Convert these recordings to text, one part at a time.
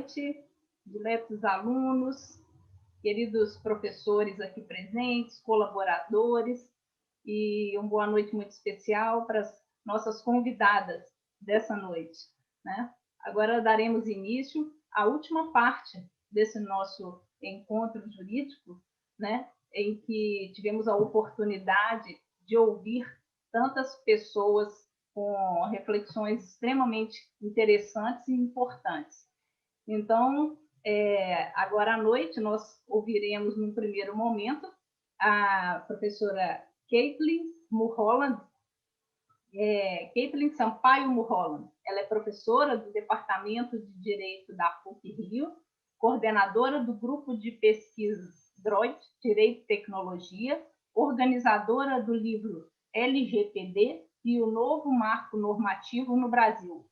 noite, diletos alunos, queridos professores aqui presentes, colaboradores, e uma boa noite muito especial para as nossas convidadas dessa noite, né? Agora daremos início à última parte desse nosso encontro jurídico, né? Em que tivemos a oportunidade de ouvir tantas pessoas com reflexões extremamente interessantes e importantes. Então, agora à noite, nós ouviremos, num primeiro momento, a professora Caitlin Mulholland, Caitlin Sampaio Mulholland. Ela é professora do Departamento de Direito da PUC-Rio, coordenadora do Grupo de Pesquisas DROIT, Direito e Tecnologia, organizadora do livro LGPD e o Novo Marco Normativo no Brasil,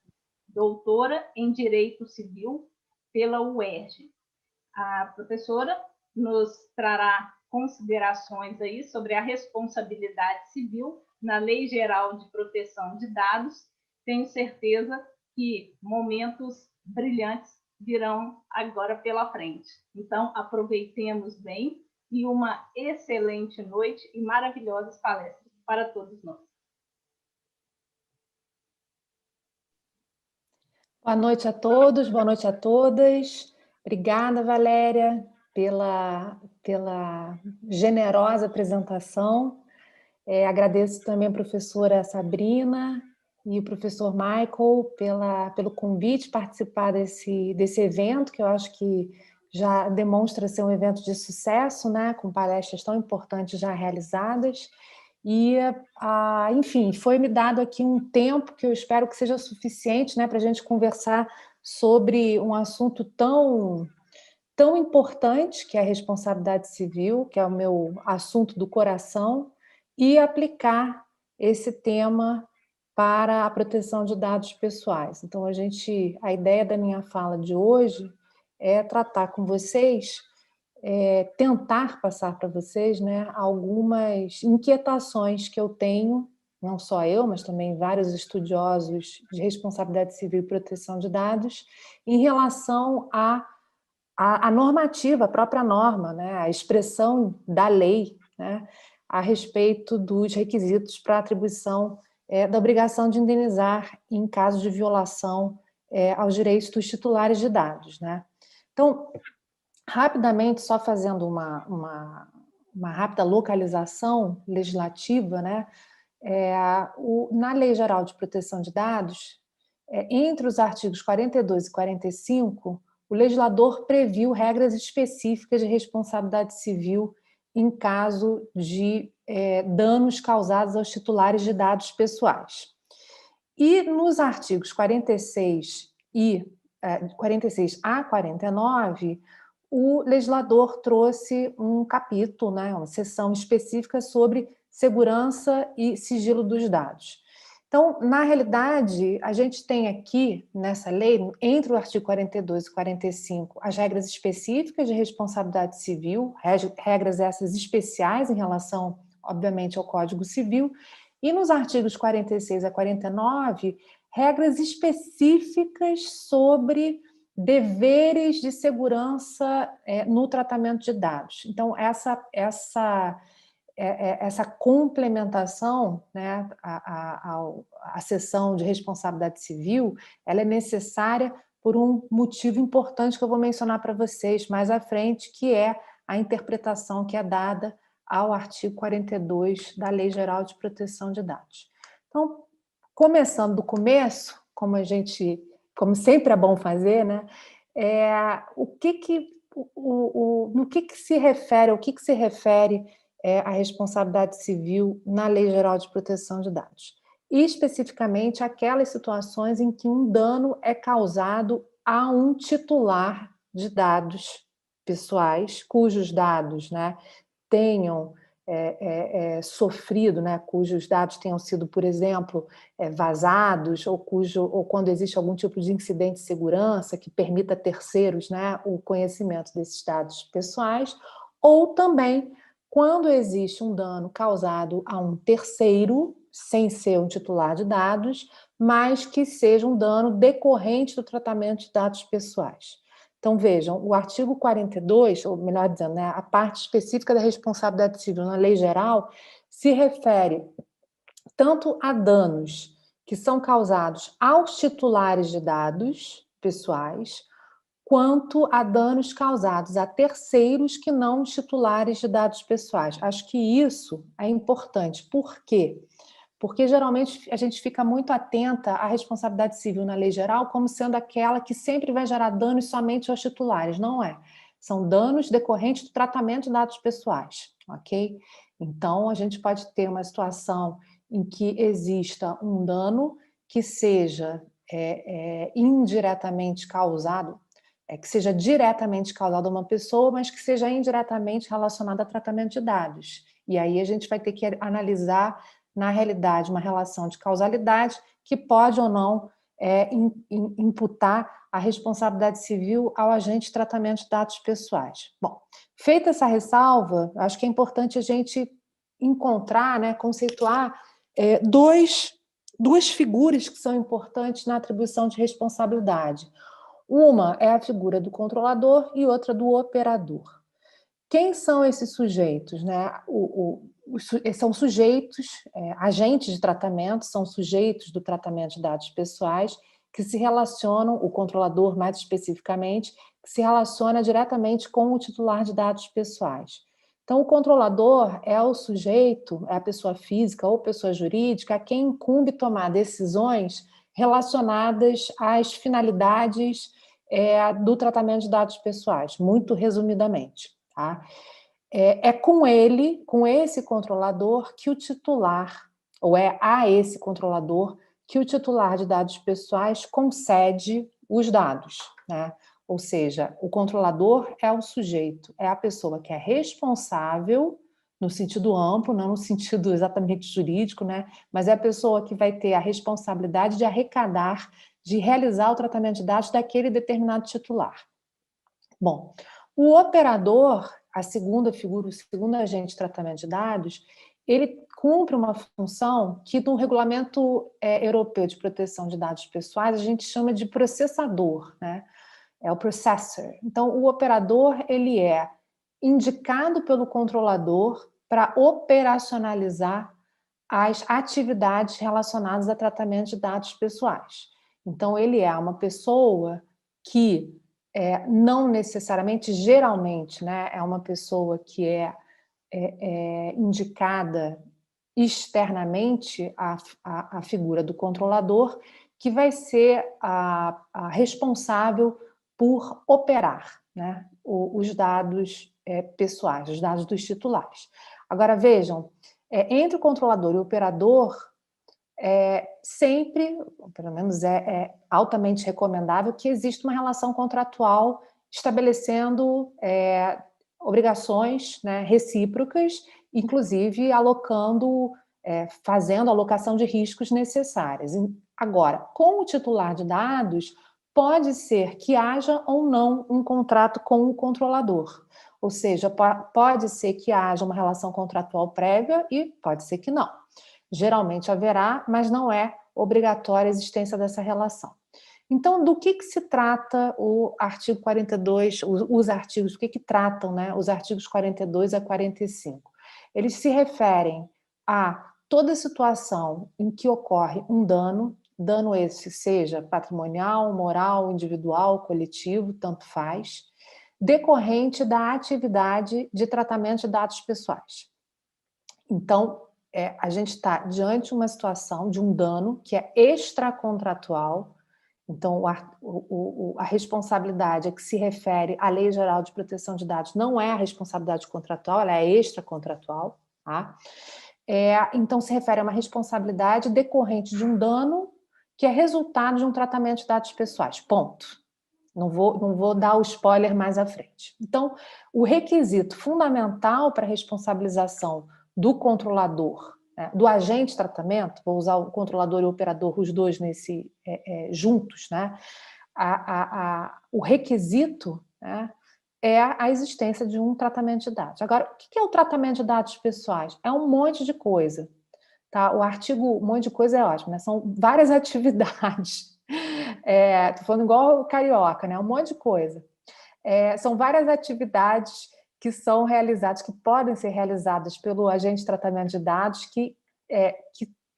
doutora em Direito Civil pela UERJ. A professora nos trará considerações aí sobre a responsabilidade civil na Lei Geral de Proteção de Dados. Tenho certeza que momentos brilhantes virão agora pela frente. Então, aproveitemos bem e uma excelente noite e maravilhosas palestras para todos nós. Boa noite a todos, boa noite a todas. Obrigada, Valéria, pela generosa apresentação. Agradeço também a professora Sabrina e o professor Michael pelo convite participar desse evento, que eu acho que já demonstra ser um evento de sucesso, né, com palestras tão importantes já realizadas. E, enfim, foi-me dado aqui um tempo que eu espero que seja suficiente, né, para a gente conversar sobre um assunto tão importante, que é a responsabilidade civil, que é o meu assunto do coração, e aplicar esse tema para a proteção de dados pessoais. Então, a ideia da minha fala de hoje é tratar com vocês, tentar passar para vocês, né, algumas inquietações que eu tenho, não só eu, mas também vários estudiosos de responsabilidade civil e proteção de dados, em relação à normativa, a própria norma, né, a expressão da lei, né, a respeito dos requisitos para atribuição da obrigação de indenizar em caso de violação aos direitos dos titulares de dados, né? Então, rapidamente, só fazendo uma rápida localização legislativa, né? Na Lei Geral de Proteção de Dados, entre os artigos 42 e 45, o legislador previu regras específicas de responsabilidade civil em caso de danos causados aos titulares de dados pessoais. E nos artigos 46 a 49, o legislador trouxe um capítulo, né, uma seção específica sobre segurança e sigilo dos dados. Então, na realidade, a gente tem aqui, nessa lei, entre o artigo 42 e 45, as regras específicas de responsabilidade civil, regras essas especiais em relação, obviamente, ao Código Civil, e nos artigos 46 a 49, regras específicas sobre deveres de segurança no tratamento de dados. Então, essa complementação, né, à seção de responsabilidade civil, ela é necessária por um motivo importante que eu vou mencionar para vocês mais à frente, que é a interpretação que é dada ao artigo 42 da Lei Geral de Proteção de Dados. Então, começando do começo, como sempre é bom fazer, né? No que se refere, ao que se refere a responsabilidade civil na Lei Geral de Proteção de Dados? E, especificamente, aquelas situações em que um dano é causado a um titular de dados pessoais, cujos dados, né, tenham sofrido, né, cujos dados tenham sido, por exemplo, vazados, ou quando existe algum tipo de incidente de segurança que permita a terceiros, né, o conhecimento desses dados pessoais, ou também quando existe um dano causado a um terceiro, sem ser um titular de dados, mas que seja um dano decorrente do tratamento de dados pessoais. Então, vejam, o artigo 42, ou melhor dizendo, né, a parte específica da responsabilidade civil na lei geral, se refere tanto a danos que são causados aos titulares de dados pessoais, quanto a danos causados a terceiros que não os titulares de dados pessoais. Acho que isso é importante. Por quê? Porque geralmente a gente fica muito atenta à responsabilidade civil na lei geral como sendo aquela que sempre vai gerar danos somente aos titulares. Não é. São danos decorrentes do tratamento de dados pessoais, ok? Então, a gente pode ter uma situação em que exista um dano que seja indiretamente causado, que seja diretamente causado a uma pessoa, mas que seja indiretamente relacionado a tratamento de dados. E aí a gente vai ter que analisar, na realidade, uma relação de causalidade que pode ou não imputar a responsabilidade civil ao agente de tratamento de dados pessoais. Bom, feita essa ressalva, acho que é importante a gente encontrar, né, conceituar duas figuras que são importantes na atribuição de responsabilidade. Uma é a figura do controlador e outra do operador. Quem são esses sujeitos? Né? São sujeitos, agentes de tratamento, são sujeitos do tratamento de dados pessoais que se relacionam, o controlador mais especificamente, que se relaciona diretamente com o titular de dados pessoais. Então, o controlador é o sujeito, é a pessoa física ou pessoa jurídica a quem incumbe tomar decisões relacionadas às finalidades do tratamento de dados pessoais, muito resumidamente. Tá? É com ele, com esse controlador, que o titular, ou é a esse controlador, que o titular de dados pessoais concede os dados, né? Ou seja, o controlador é o sujeito, é a pessoa que é responsável, no sentido amplo, não no sentido exatamente jurídico, né? Mas é a pessoa que vai ter a responsabilidade de arrecadar, de realizar o tratamento de dados daquele determinado titular. Bom, o operador, a segunda figura, o segundo agente de tratamento de dados, ele cumpre uma função que no Regulamento Europeu de Proteção de Dados Pessoais a gente chama de processador, né? É o processor. Então, o operador ele é indicado pelo controlador para operacionalizar as atividades relacionadas a tratamento de dados pessoais. Então, ele é uma pessoa que não necessariamente, geralmente, né, é uma pessoa que é indicada externamente à figura do controlador, que vai ser a responsável por operar, né, os dados pessoais, os dados dos titulares. Agora, vejam, entre o controlador e o operador, sempre, pelo menos é altamente recomendável, que exista uma relação contratual estabelecendo obrigações, né, recíprocas, inclusive fazendo a alocação de riscos necessárias. Agora, com o titular de dados, pode ser que haja ou não um contrato com o controlador. Ou seja, pode ser que haja uma relação contratual prévia e pode ser que não. Geralmente haverá, mas não é obrigatória a existência dessa relação. Então, do que se trata o artigo 42, os artigos, do que tratam, né, os artigos 42 a 45? Eles se referem a toda situação em que ocorre um dano esse seja patrimonial, moral, individual, coletivo, tanto faz, decorrente da atividade de tratamento de dados pessoais. Então, a gente está diante de uma situação de um dano que é extracontratual. Então, a responsabilidade a que se refere à Lei Geral de Proteção de Dados não é a responsabilidade contratual, ela é extracontratual. Tá? Então, se refere a uma responsabilidade decorrente de um dano que é resultado de um tratamento de dados pessoais. Ponto. Não vou dar o spoiler mais à frente. Então, o requisito fundamental para a responsabilização do controlador, do agente de tratamento, vou usar o controlador e o operador, os dois juntos, né? O requisito, né, é a existência de um tratamento de dados. Agora, o que é o tratamento de dados pessoais? É um monte de coisa. Tá? O artigo, um monte de coisa é ótimo, né? São várias atividades. Estou falando igual o carioca, né? Um monte de coisa. são várias atividades que são realizadas, que podem ser realizadas pelo agente de tratamento de dados, que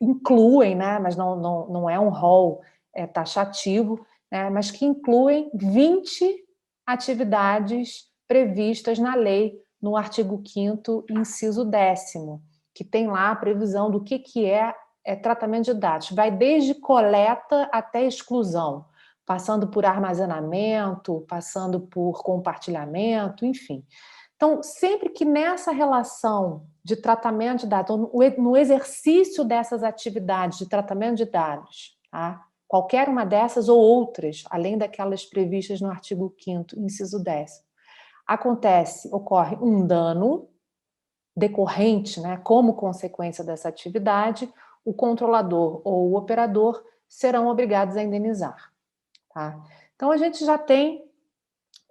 incluem, né, mas não é um rol taxativo, né, mas que incluem 20 atividades previstas na lei, no artigo 5º, inciso 10º, que tem lá a previsão do que é tratamento de dados. Vai desde coleta até exclusão, passando por armazenamento, passando por compartilhamento, enfim. Então, sempre que nessa relação de tratamento de dados, no exercício dessas atividades de tratamento de dados, tá? Qualquer uma dessas ou outras, além daquelas previstas no artigo 5º, inciso 10º, ocorre um dano decorrente, né, como consequência dessa atividade, o controlador ou o operador serão obrigados a indenizar. Tá? Então, a gente já tem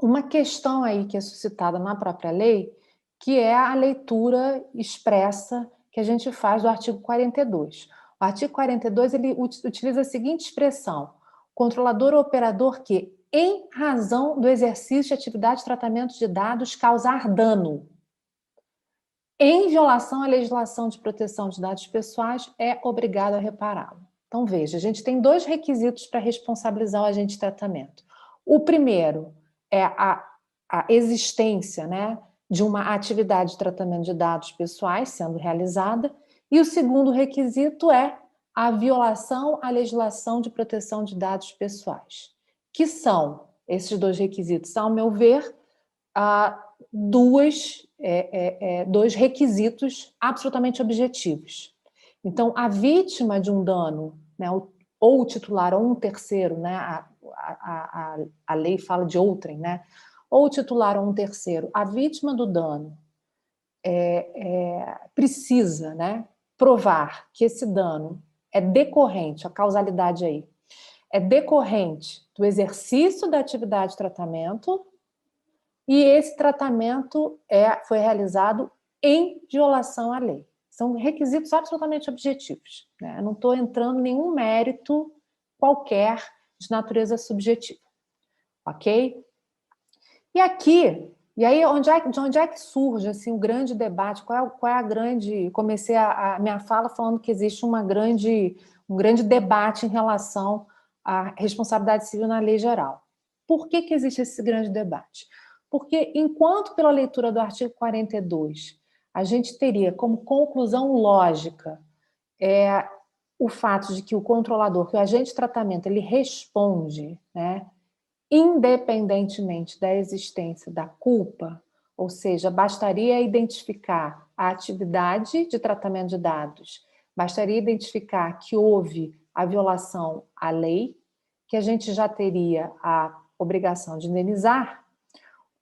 uma questão aí que é suscitada na própria lei, que é a leitura expressa que a gente faz do artigo 42. O artigo 42 ele utiliza a seguinte expressão: controlador ou operador que, em razão do exercício de atividade de tratamento de dados, causar dano em violação à legislação de proteção de dados pessoais, é obrigado a repará-lo. Então, veja, a gente tem 2 requisitos para responsabilizar o agente de tratamento. O primeiro é a existência, né, de uma atividade de tratamento de dados pessoais sendo realizada, e o segundo requisito é a violação à legislação de proteção de dados pessoais, que são, esses 2 requisitos, ao meu ver, dois requisitos absolutamente objetivos. Então, a vítima de um dano, né, ou o titular ou um terceiro, né, a lei fala de outrem, né, ou o titular ou um terceiro, a vítima do dano precisa, né, provar que esse dano é decorrente, a causalidade aí, é decorrente do exercício da atividade de tratamento, e esse tratamento foi realizado em violação à lei. São requisitos absolutamente objetivos, né? Eu não estou entrando em nenhum mérito qualquer de natureza subjetiva, ok? E aqui, e aí de onde é que surge assim, o grande debate? Qual é a grande... Comecei a minha fala falando que existe um grande debate em relação à responsabilidade civil na lei geral. Por que existe esse grande debate? Porque, enquanto pela leitura do artigo 42, a gente teria como conclusão lógica o fato de que o controlador, que o agente de tratamento, ele responde, né, independentemente da existência da culpa, ou seja, bastaria identificar a atividade de tratamento de dados, bastaria identificar que houve a violação à lei, que a gente já teria a obrigação de indenizar.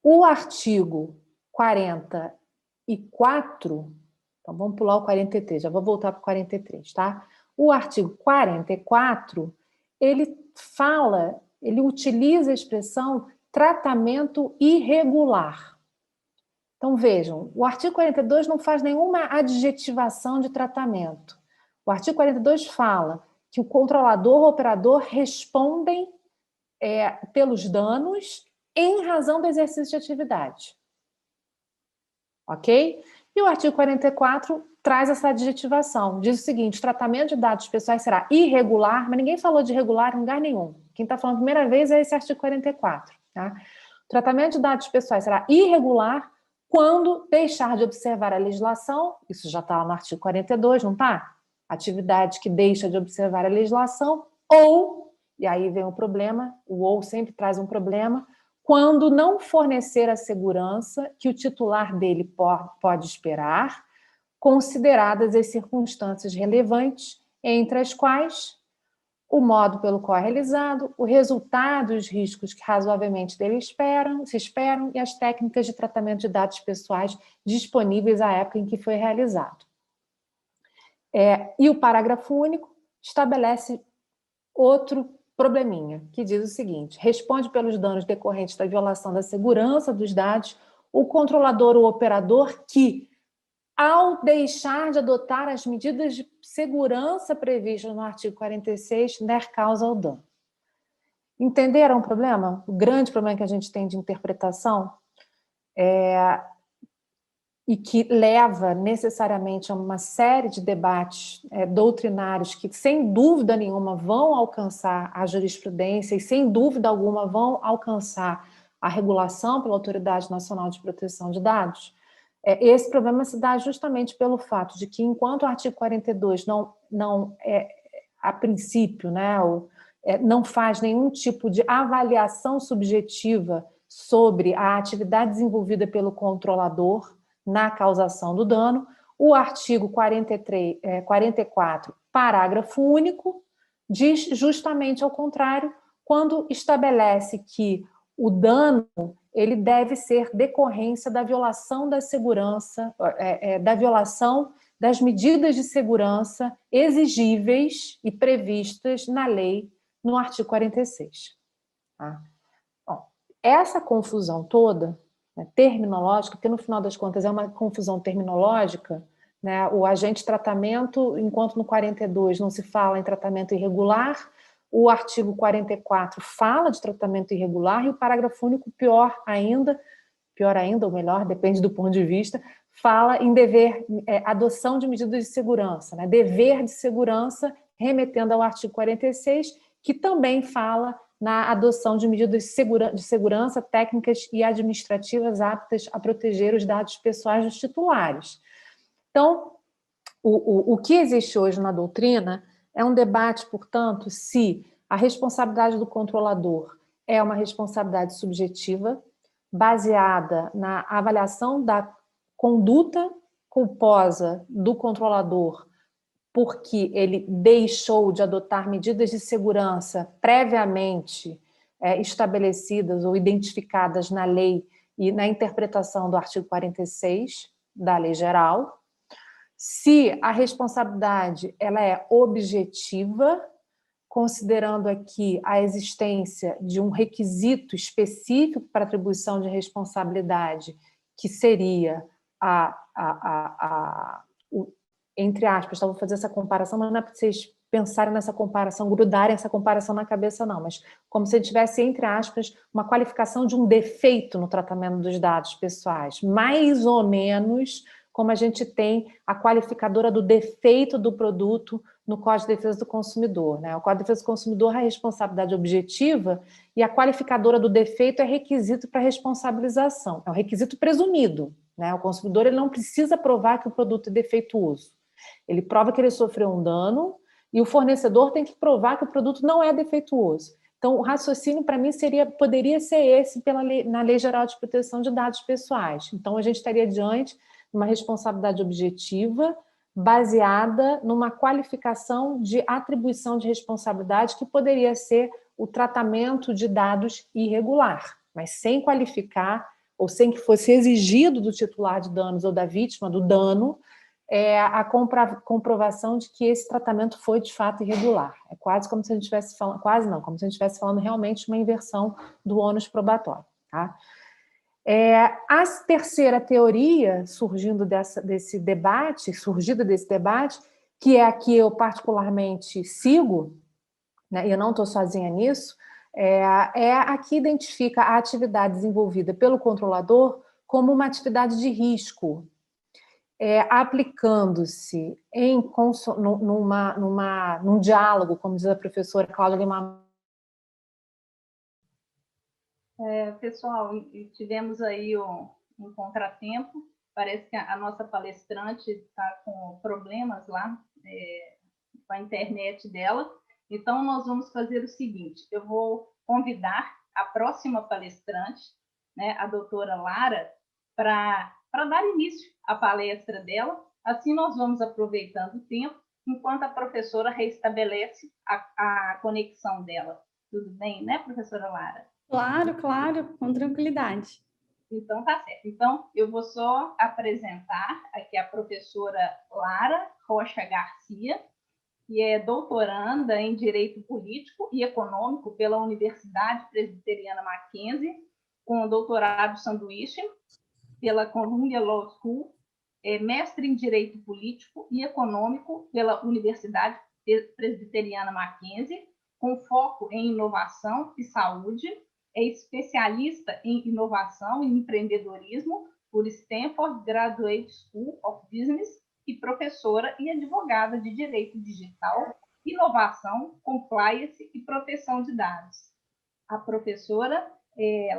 O artigo 44, então vamos pular o 43, já vou voltar para o 43, tá? O artigo 44, ele utiliza a expressão tratamento irregular. Então vejam, o artigo 42 não faz nenhuma adjetivação de tratamento. O artigo 42 fala que o controlador ou operador respondem pelos danos em razão do exercício de atividade. Ok? E o artigo 44 traz essa adjetivação. Diz o seguinte: o tratamento de dados pessoais será irregular, mas ninguém falou de irregular em lugar nenhum. Quem está falando a primeira vez é esse artigo 44. Tá? O tratamento de dados pessoais será irregular quando deixar de observar a legislação, isso já está lá no artigo 42, não está? Atividade que deixa de observar a legislação, ou, e aí vem o problema, o ou sempre traz um problema, quando não fornecer a segurança que o titular dele pode esperar, consideradas as circunstâncias relevantes, entre as quais o modo pelo qual é realizado, o resultado e os riscos que razoavelmente dele se esperam e as técnicas de tratamento de dados pessoais disponíveis à época em que foi realizado. E o parágrafo único estabelece outro probleminha, que diz o seguinte: responde pelos danos decorrentes da violação da segurança dos dados o controlador ou operador que, ao deixar de adotar as medidas de segurança previstas no artigo 46, der causa ao dano. Entenderam o problema? O grande problema que a gente tem de interpretação e que leva necessariamente a uma série de debates doutrinários que, sem dúvida nenhuma, vão alcançar a jurisprudência e, sem dúvida alguma, vão alcançar a regulação pela Autoridade Nacional de Proteção de Dados. Esse problema se dá justamente pelo fato de que, enquanto o artigo 42 não a princípio, né, não faz nenhum tipo de avaliação subjetiva sobre a atividade desenvolvida pelo controlador na causação do dano, o artigo 44, parágrafo único, diz justamente ao contrário, quando estabelece que o dano ele deve ser decorrência da violação da segurança, da violação das medidas de segurança exigíveis e previstas na lei no artigo 46. Tá? Bom, essa confusão toda, né, terminológica, porque no final das contas é uma confusão terminológica, né, o agente de tratamento, enquanto no 42 não se fala em tratamento irregular, o artigo 44 fala de tratamento irregular e o parágrafo único, pior ainda, ou melhor, depende do ponto de vista, fala em adoção de medidas de segurança, né, dever de segurança, remetendo ao artigo 46, que também fala na adoção de medidas de segurança técnicas e administrativas aptas a proteger os dados pessoais dos titulares. Então, o que existe hoje na doutrina é um debate, portanto, se a responsabilidade do controlador é uma responsabilidade subjetiva, baseada na avaliação da conduta culposa do controlador porque ele deixou de adotar medidas de segurança previamente estabelecidas ou identificadas na lei e na interpretação do artigo 46 da Lei Geral. Se a responsabilidade ela é objetiva, considerando aqui a existência de um requisito específico para atribuição de responsabilidade, que seria entre aspas, vou fazer essa comparação, mas não é para vocês pensarem nessa comparação, grudarem essa comparação na cabeça, não, mas como se tivesse, entre aspas, uma qualificação de um defeito no tratamento dos dados pessoais, mais ou menos como a gente tem a qualificadora do defeito do produto no Código de Defesa do Consumidor, né? O Código de Defesa do Consumidor é a responsabilidade objetiva e a qualificadora do defeito é requisito para responsabilização, é um requisito presumido, né? O consumidor ele não precisa provar que o produto é defeituoso. Ele prova que ele sofreu um dano e o fornecedor tem que provar que o produto não é defeituoso. Então, o raciocínio, para mim, poderia ser esse na Lei Geral de Proteção de Dados Pessoais. Então, a gente estaria diante de uma responsabilidade objetiva baseada numa qualificação de atribuição de responsabilidade que poderia ser o tratamento de dados irregular, mas sem qualificar ou sem que fosse exigido do titular de danos ou da vítima do dano a comprovação de que esse tratamento foi de fato irregular. É quase como se a gente estivesse falando, quase não, como se a gente estivesse falando realmente de uma inversão do ônus probatório. Tá? A terceira teoria surgida desse debate, que é a que eu particularmente sigo, né, e eu não estou sozinha nisso, é a que identifica a atividade desenvolvida pelo controlador como uma atividade de risco, aplicando-se num diálogo, como diz a professora Cláudia Lima. Pessoal, tivemos aí um contratempo, parece que a nossa palestrante está com problemas lá com a internet dela, então nós vamos fazer o seguinte, eu vou convidar a próxima palestrante, né, a doutora Lara, para dar início à palestra dela, assim nós vamos aproveitando o tempo, enquanto a professora reestabelece a conexão dela. Tudo bem, né, professora Lara? Claro, claro, com tranquilidade. Então, tá certo. Então, eu vou só apresentar aqui a professora Lara Rocha Garcia, que é doutoranda em Direito Político e Econômico pela Universidade Presbiteriana Mackenzie, com doutorado sanduíche pela Columbia Law School, mestre em Direito Político e Econômico pela Universidade Presbiteriana Mackenzie, com foco em inovação e saúde, é especialista em inovação e empreendedorismo por Stanford Graduate School of Business e professora e advogada de direito digital, inovação, compliance e proteção de dados. A professora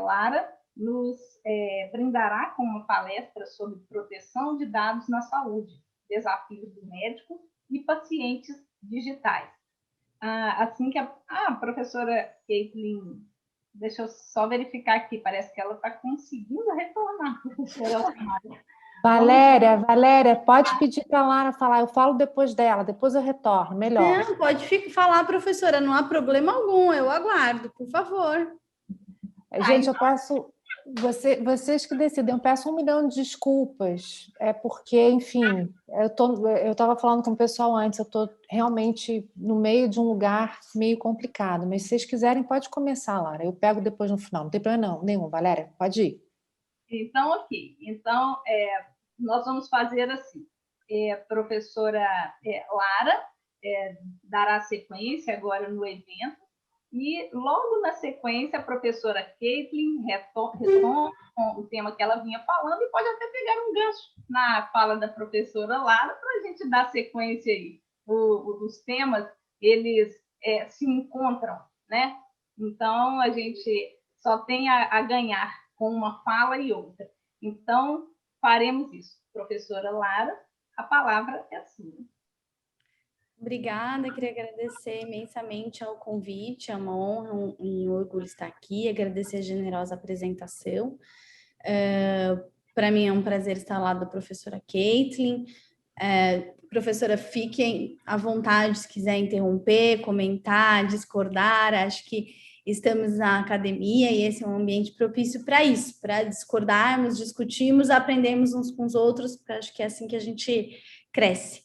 Lara nos brindará com uma palestra sobre proteção de dados na saúde, desafios do médico e pacientes digitais. Assim que a professora Caitlin, deixa eu só verificar aqui, parece que ela está conseguindo retornar, professora Valéria, pode pedir para a Lara falar, eu falo depois dela, depois eu retorno, melhor. Não, pode falar, professora, não há problema algum, eu aguardo, por favor. Gente, eu peço, vocês que decidem, eu peço 1 milhão de desculpas, porque, enfim, eu estava falando com o pessoal antes, eu estou realmente no meio de um lugar meio complicado, mas se vocês quiserem, pode começar, Lara, eu pego depois no final, não tem problema nenhum, Valéria, pode ir. Então, ok. Então, nós vamos fazer assim. A professora Lara dará sequência agora no evento e, logo na sequência, a professora Caitlin retoma o tema que ela vinha falando e pode até pegar um gancho na fala da professora Lara para a gente dar sequência aí. Os temas, eles se encontram, né? Então, a gente só tem a ganhar com uma fala e outra. Então, faremos isso. Professora Lara, a palavra é sua. Obrigada, queria agradecer imensamente ao convite, é uma honra e um orgulho estar aqui, agradecer a generosa apresentação. Para mim é um prazer estar ao lado da professora Caitlin. Professora, fiquem à vontade se quiser interromper, comentar, discordar, acho que estamos na academia e esse é um ambiente propício para isso, para discordarmos, discutirmos, aprendermos uns com os outros, porque acho que é assim que a gente cresce.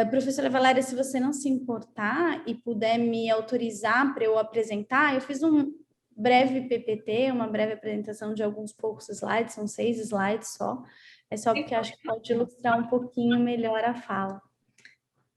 Professora Valéria, se você não se importar e puder me autorizar para eu apresentar, eu fiz um breve PPT, uma breve apresentação de alguns poucos slides, são 6 slides só, é só porque acho que pode ilustrar um pouquinho melhor a fala.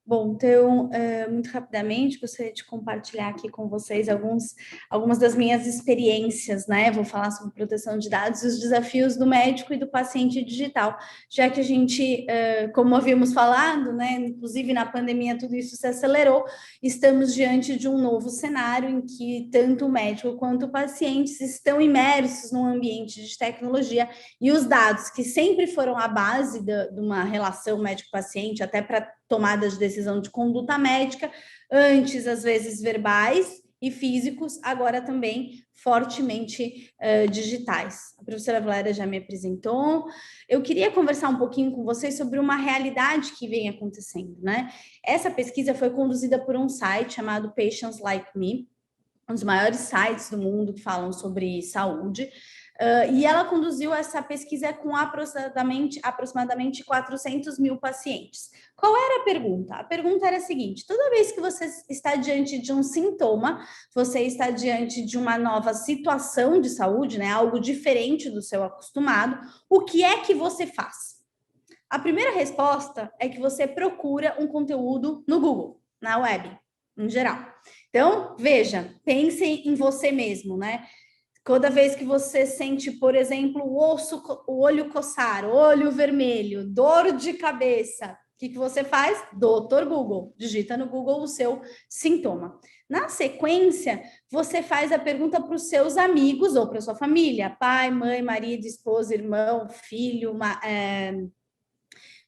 Bom, então, muito rapidamente, gostaria de compartilhar aqui com vocês algumas das minhas experiências, né? Vou falar sobre proteção de dados e os desafios do médico e do paciente digital, já que a gente, como havíamos falado, né? Inclusive na pandemia tudo isso se acelerou, estamos diante de um novo cenário em que tanto o médico quanto o paciente estão imersos num ambiente de tecnologia e os dados, que sempre foram a base de uma relação médico-paciente, até para tomada de decisão de conduta médica, antes, às vezes, verbais e físicos, agora também fortemente digitais. A professora Valéria já me apresentou. Eu queria conversar um pouquinho com vocês sobre uma realidade que vem acontecendo, né? Essa pesquisa foi conduzida por um site chamado Patients Like Me, um dos maiores sites do mundo que falam sobre saúde, e ela conduziu essa pesquisa com aproximadamente 400 mil pacientes. Qual era a pergunta? A pergunta era a seguinte: toda vez que você está diante de um sintoma, você está diante de uma nova situação de saúde, né, algo diferente do seu acostumado, o que é que você faz? A primeira resposta é que você procura um conteúdo no Google, na web, em geral. Então, veja, pense em você mesmo, né? Toda vez que você sente, por exemplo, o olho coçar, olho vermelho, dor de cabeça, o que você faz? Doutor Google, digita no Google o seu sintoma. Na sequência, você faz a pergunta para os seus amigos ou para sua família, pai, mãe, marido, esposa, irmão, filho,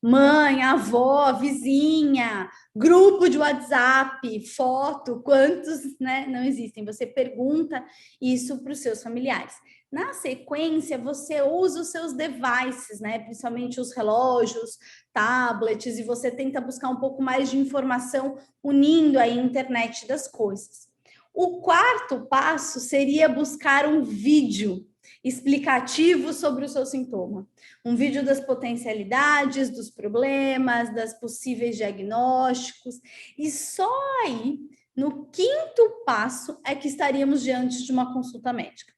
mãe, avó, vizinha, grupo de WhatsApp, foto, quantos, né, não existem. Você pergunta isso para os seus familiares. Na sequência, você usa os seus devices, né, principalmente os relógios, tablets, e você tenta buscar um pouco mais de informação unindo a internet das coisas. O quarto passo seria buscar um vídeo explicativo sobre o seu sintoma. Um vídeo das potencialidades, dos problemas, das possíveis diagnósticos. E só aí, no quinto passo, é que estaríamos diante de uma consulta médica.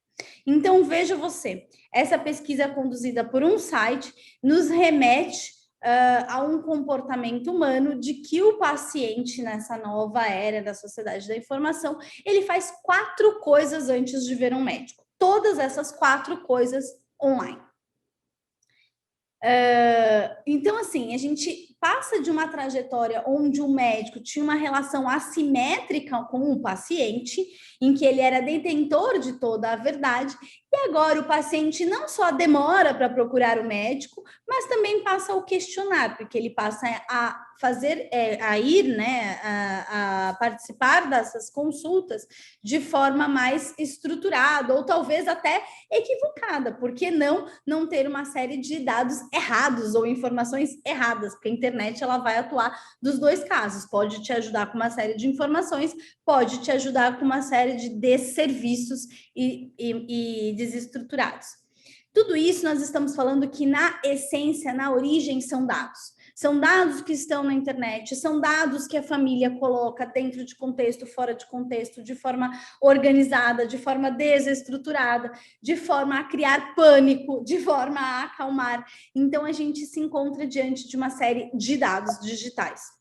Então, veja você, essa pesquisa conduzida por um site nos remete a um comportamento humano de que o paciente, nessa nova era da sociedade da informação, ele faz 4 coisas antes de ver um médico. Todas essas 4 coisas online. Então, assim, a gente passa de uma trajetória onde o médico tinha uma relação assimétrica com o paciente, em que ele era detentor de toda a verdade, e agora o paciente não só demora para procurar o médico, mas também passa a o questionar, porque ele passa a fazer, a ir, né, a participar dessas consultas de forma mais estruturada, ou talvez até equivocada, porque não ter uma série de dados errados ou informações erradas, porque a internet ela vai atuar dos 2 casos, pode te ajudar com uma série de informações, pode te ajudar com uma série de desserviços e desestruturados. Tudo isso nós estamos falando que na essência, na origem, são dados. São dados que estão na internet, são dados que a família coloca dentro de contexto, fora de contexto, de forma organizada, de forma desestruturada, de forma a criar pânico, de forma a acalmar. Então, a gente se encontra diante de uma série de dados digitais.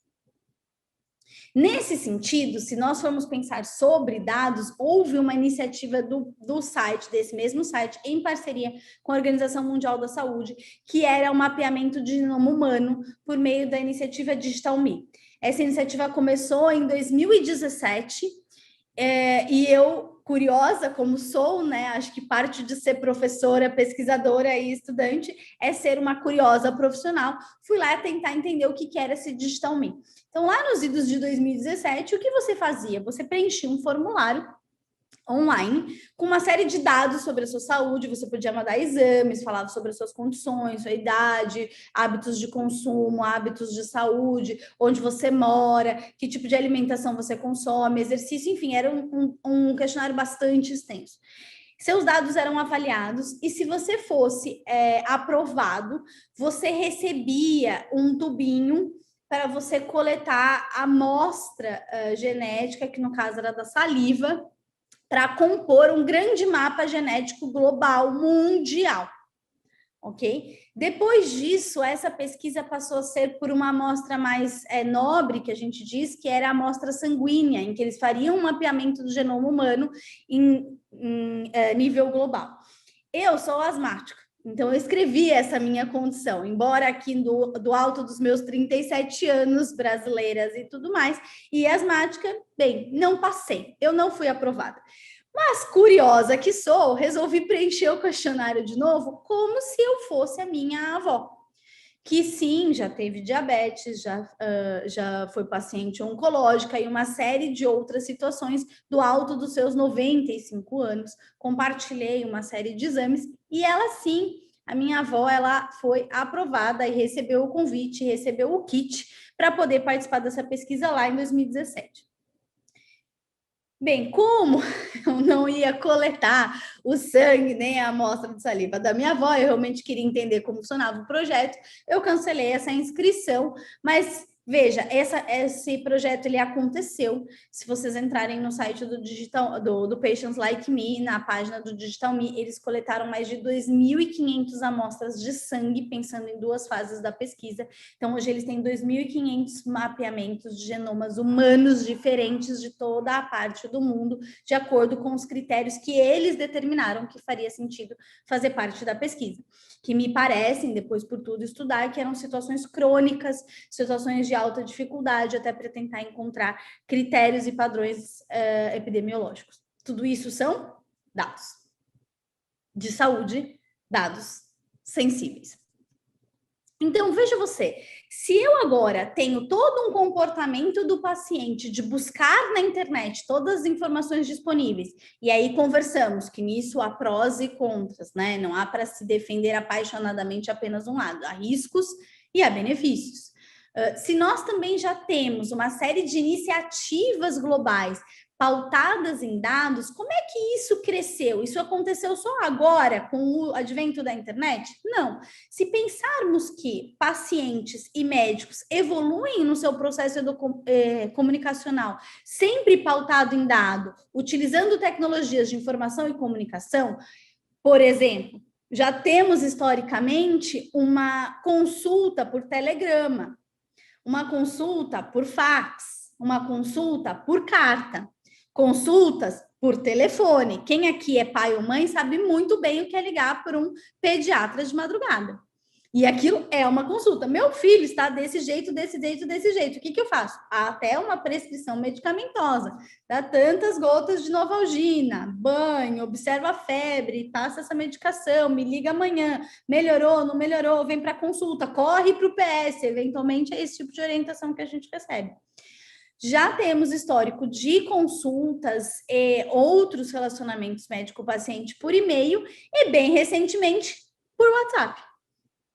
Nesse sentido, se nós formos pensar sobre dados, houve uma iniciativa do site, desse mesmo site, em parceria com a Organização Mundial da Saúde, que era o mapeamento de genoma humano por meio da iniciativa DigitalMe. Essa iniciativa começou em 2017, e eu, curiosa como sou, né, acho que parte de ser professora, pesquisadora e estudante é ser uma curiosa profissional, fui lá tentar entender o que era esse DigitalMe. Então, lá nos idos de 2017, o que você fazia? Você preenchia um formulário online com uma série de dados sobre a sua saúde, você podia mandar exames, falava sobre as suas condições, sua idade, hábitos de consumo, hábitos de saúde, onde você mora, que tipo de alimentação você consome, exercício, enfim, era um questionário bastante extenso. Seus dados eram avaliados e se você fosse aprovado, você recebia um tubinho para você coletar a amostra genética, que no caso era da saliva, para compor um grande mapa genético global, mundial, ok? Depois disso, essa pesquisa passou a ser por uma amostra mais nobre, que a gente diz, que era a amostra sanguínea, em que eles fariam um mapeamento do genoma humano em nível global. Eu sou asmática. Então, eu escrevi essa minha condição, embora aqui do alto dos meus 37 anos, brasileiras e tudo mais, e asmática, bem, não passei, eu não fui aprovada. Mas, curiosa que sou, resolvi preencher o questionário de novo como se eu fosse a minha avó, que sim, já teve diabetes, já foi paciente oncológica e uma série de outras situações do alto dos seus 95 anos. Compartilhei uma série de exames e ela sim, a minha avó, ela foi aprovada e recebeu o convite, recebeu o kit para poder participar dessa pesquisa lá em 2017. Bem, como eu não ia coletar o sangue nem a amostra de saliva da minha avó, eu realmente queria entender como funcionava o projeto, eu cancelei essa inscrição, mas veja, esse projeto ele aconteceu. Se vocês entrarem no site do Patients Like Me, na página do DigitalMe, eles coletaram mais de 2.500 amostras de sangue, pensando em 2 fases da pesquisa. Então, hoje eles têm 2.500 mapeamentos de genomas humanos diferentes de toda a parte do mundo, de acordo com os critérios que eles determinaram que faria sentido fazer parte da pesquisa, que me parecem, depois por tudo estudar, que eram situações crônicas, situações de alta dificuldade, até para tentar encontrar critérios e padrões epidemiológicos. Tudo isso são dados de saúde, dados sensíveis. Então, veja você, se eu agora tenho todo um comportamento do paciente de buscar na internet todas as informações disponíveis, e aí conversamos que nisso há prós e contras, né? Não há para se defender apaixonadamente apenas um lado, há riscos e há benefícios. Se nós também já temos uma série de iniciativas globais pautadas em dados, como é que isso cresceu? Isso aconteceu só agora, com o advento da internet? Não. Se pensarmos que pacientes e médicos evoluem no seu processo comunicacional, sempre pautado em dado, utilizando tecnologias de informação e comunicação, por exemplo, Já temos, historicamente, uma consulta por telegrama, uma consulta por fax, uma consulta por carta, consultas por telefone. Quem aqui é pai ou mãe sabe muito bem o que é ligar por um pediatra de madrugada. E aquilo é uma consulta. Meu filho está desse jeito, desse jeito, desse jeito. O que eu faço? Até uma prescrição medicamentosa. Dá tantas gotas de Novalgina, banho, observa a febre, passa essa medicação, me liga amanhã. Melhorou, não melhorou, vem para consulta, corre para o PS. Eventualmente é esse tipo de orientação que a gente recebe. Já temos histórico de consultas e outros relacionamentos médico-paciente por e-mail e, bem recentemente, por WhatsApp.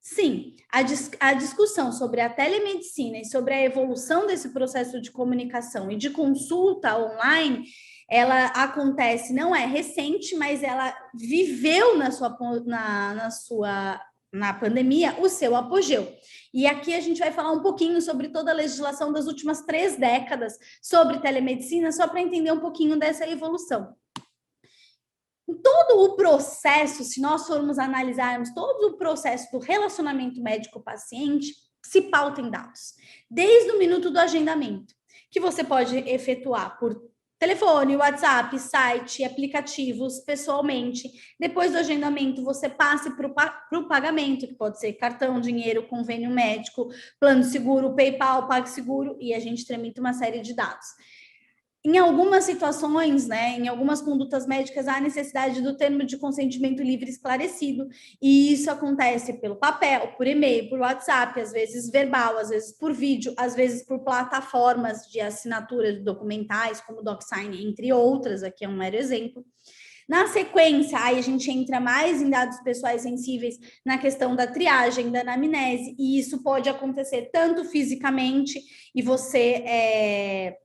Sim, a discussão sobre a telemedicina e sobre a evolução desse processo de comunicação e de consulta online, ela acontece, não é recente, mas ela viveu na pandemia o seu apogeu. E aqui a gente vai falar um pouquinho sobre toda a legislação das últimas 3 décadas sobre telemedicina, só para entender um pouquinho dessa evolução. Todo o processo, se nós formos analisarmos todo o processo do relacionamento médico-paciente, se pauta em dados. Desde o minuto do agendamento, que você pode efetuar por telefone, WhatsApp, site, aplicativos, pessoalmente. Depois do agendamento, você passe para o pagamento, que pode ser cartão, dinheiro, convênio médico, plano seguro, PayPal, PagSeguro, e a gente tramita uma série de dados. Em algumas situações, né, em algumas condutas médicas, há necessidade do termo de consentimento livre esclarecido, e isso acontece pelo papel, por e-mail, por WhatsApp, às vezes verbal, às vezes por vídeo, às vezes por plataformas de assinatura de documentais, como o DocSign, entre outras, aqui é um mero exemplo. Na sequência, aí a gente entra mais em dados pessoais sensíveis na questão da triagem, da anamnese, e isso pode acontecer tanto fisicamente, e você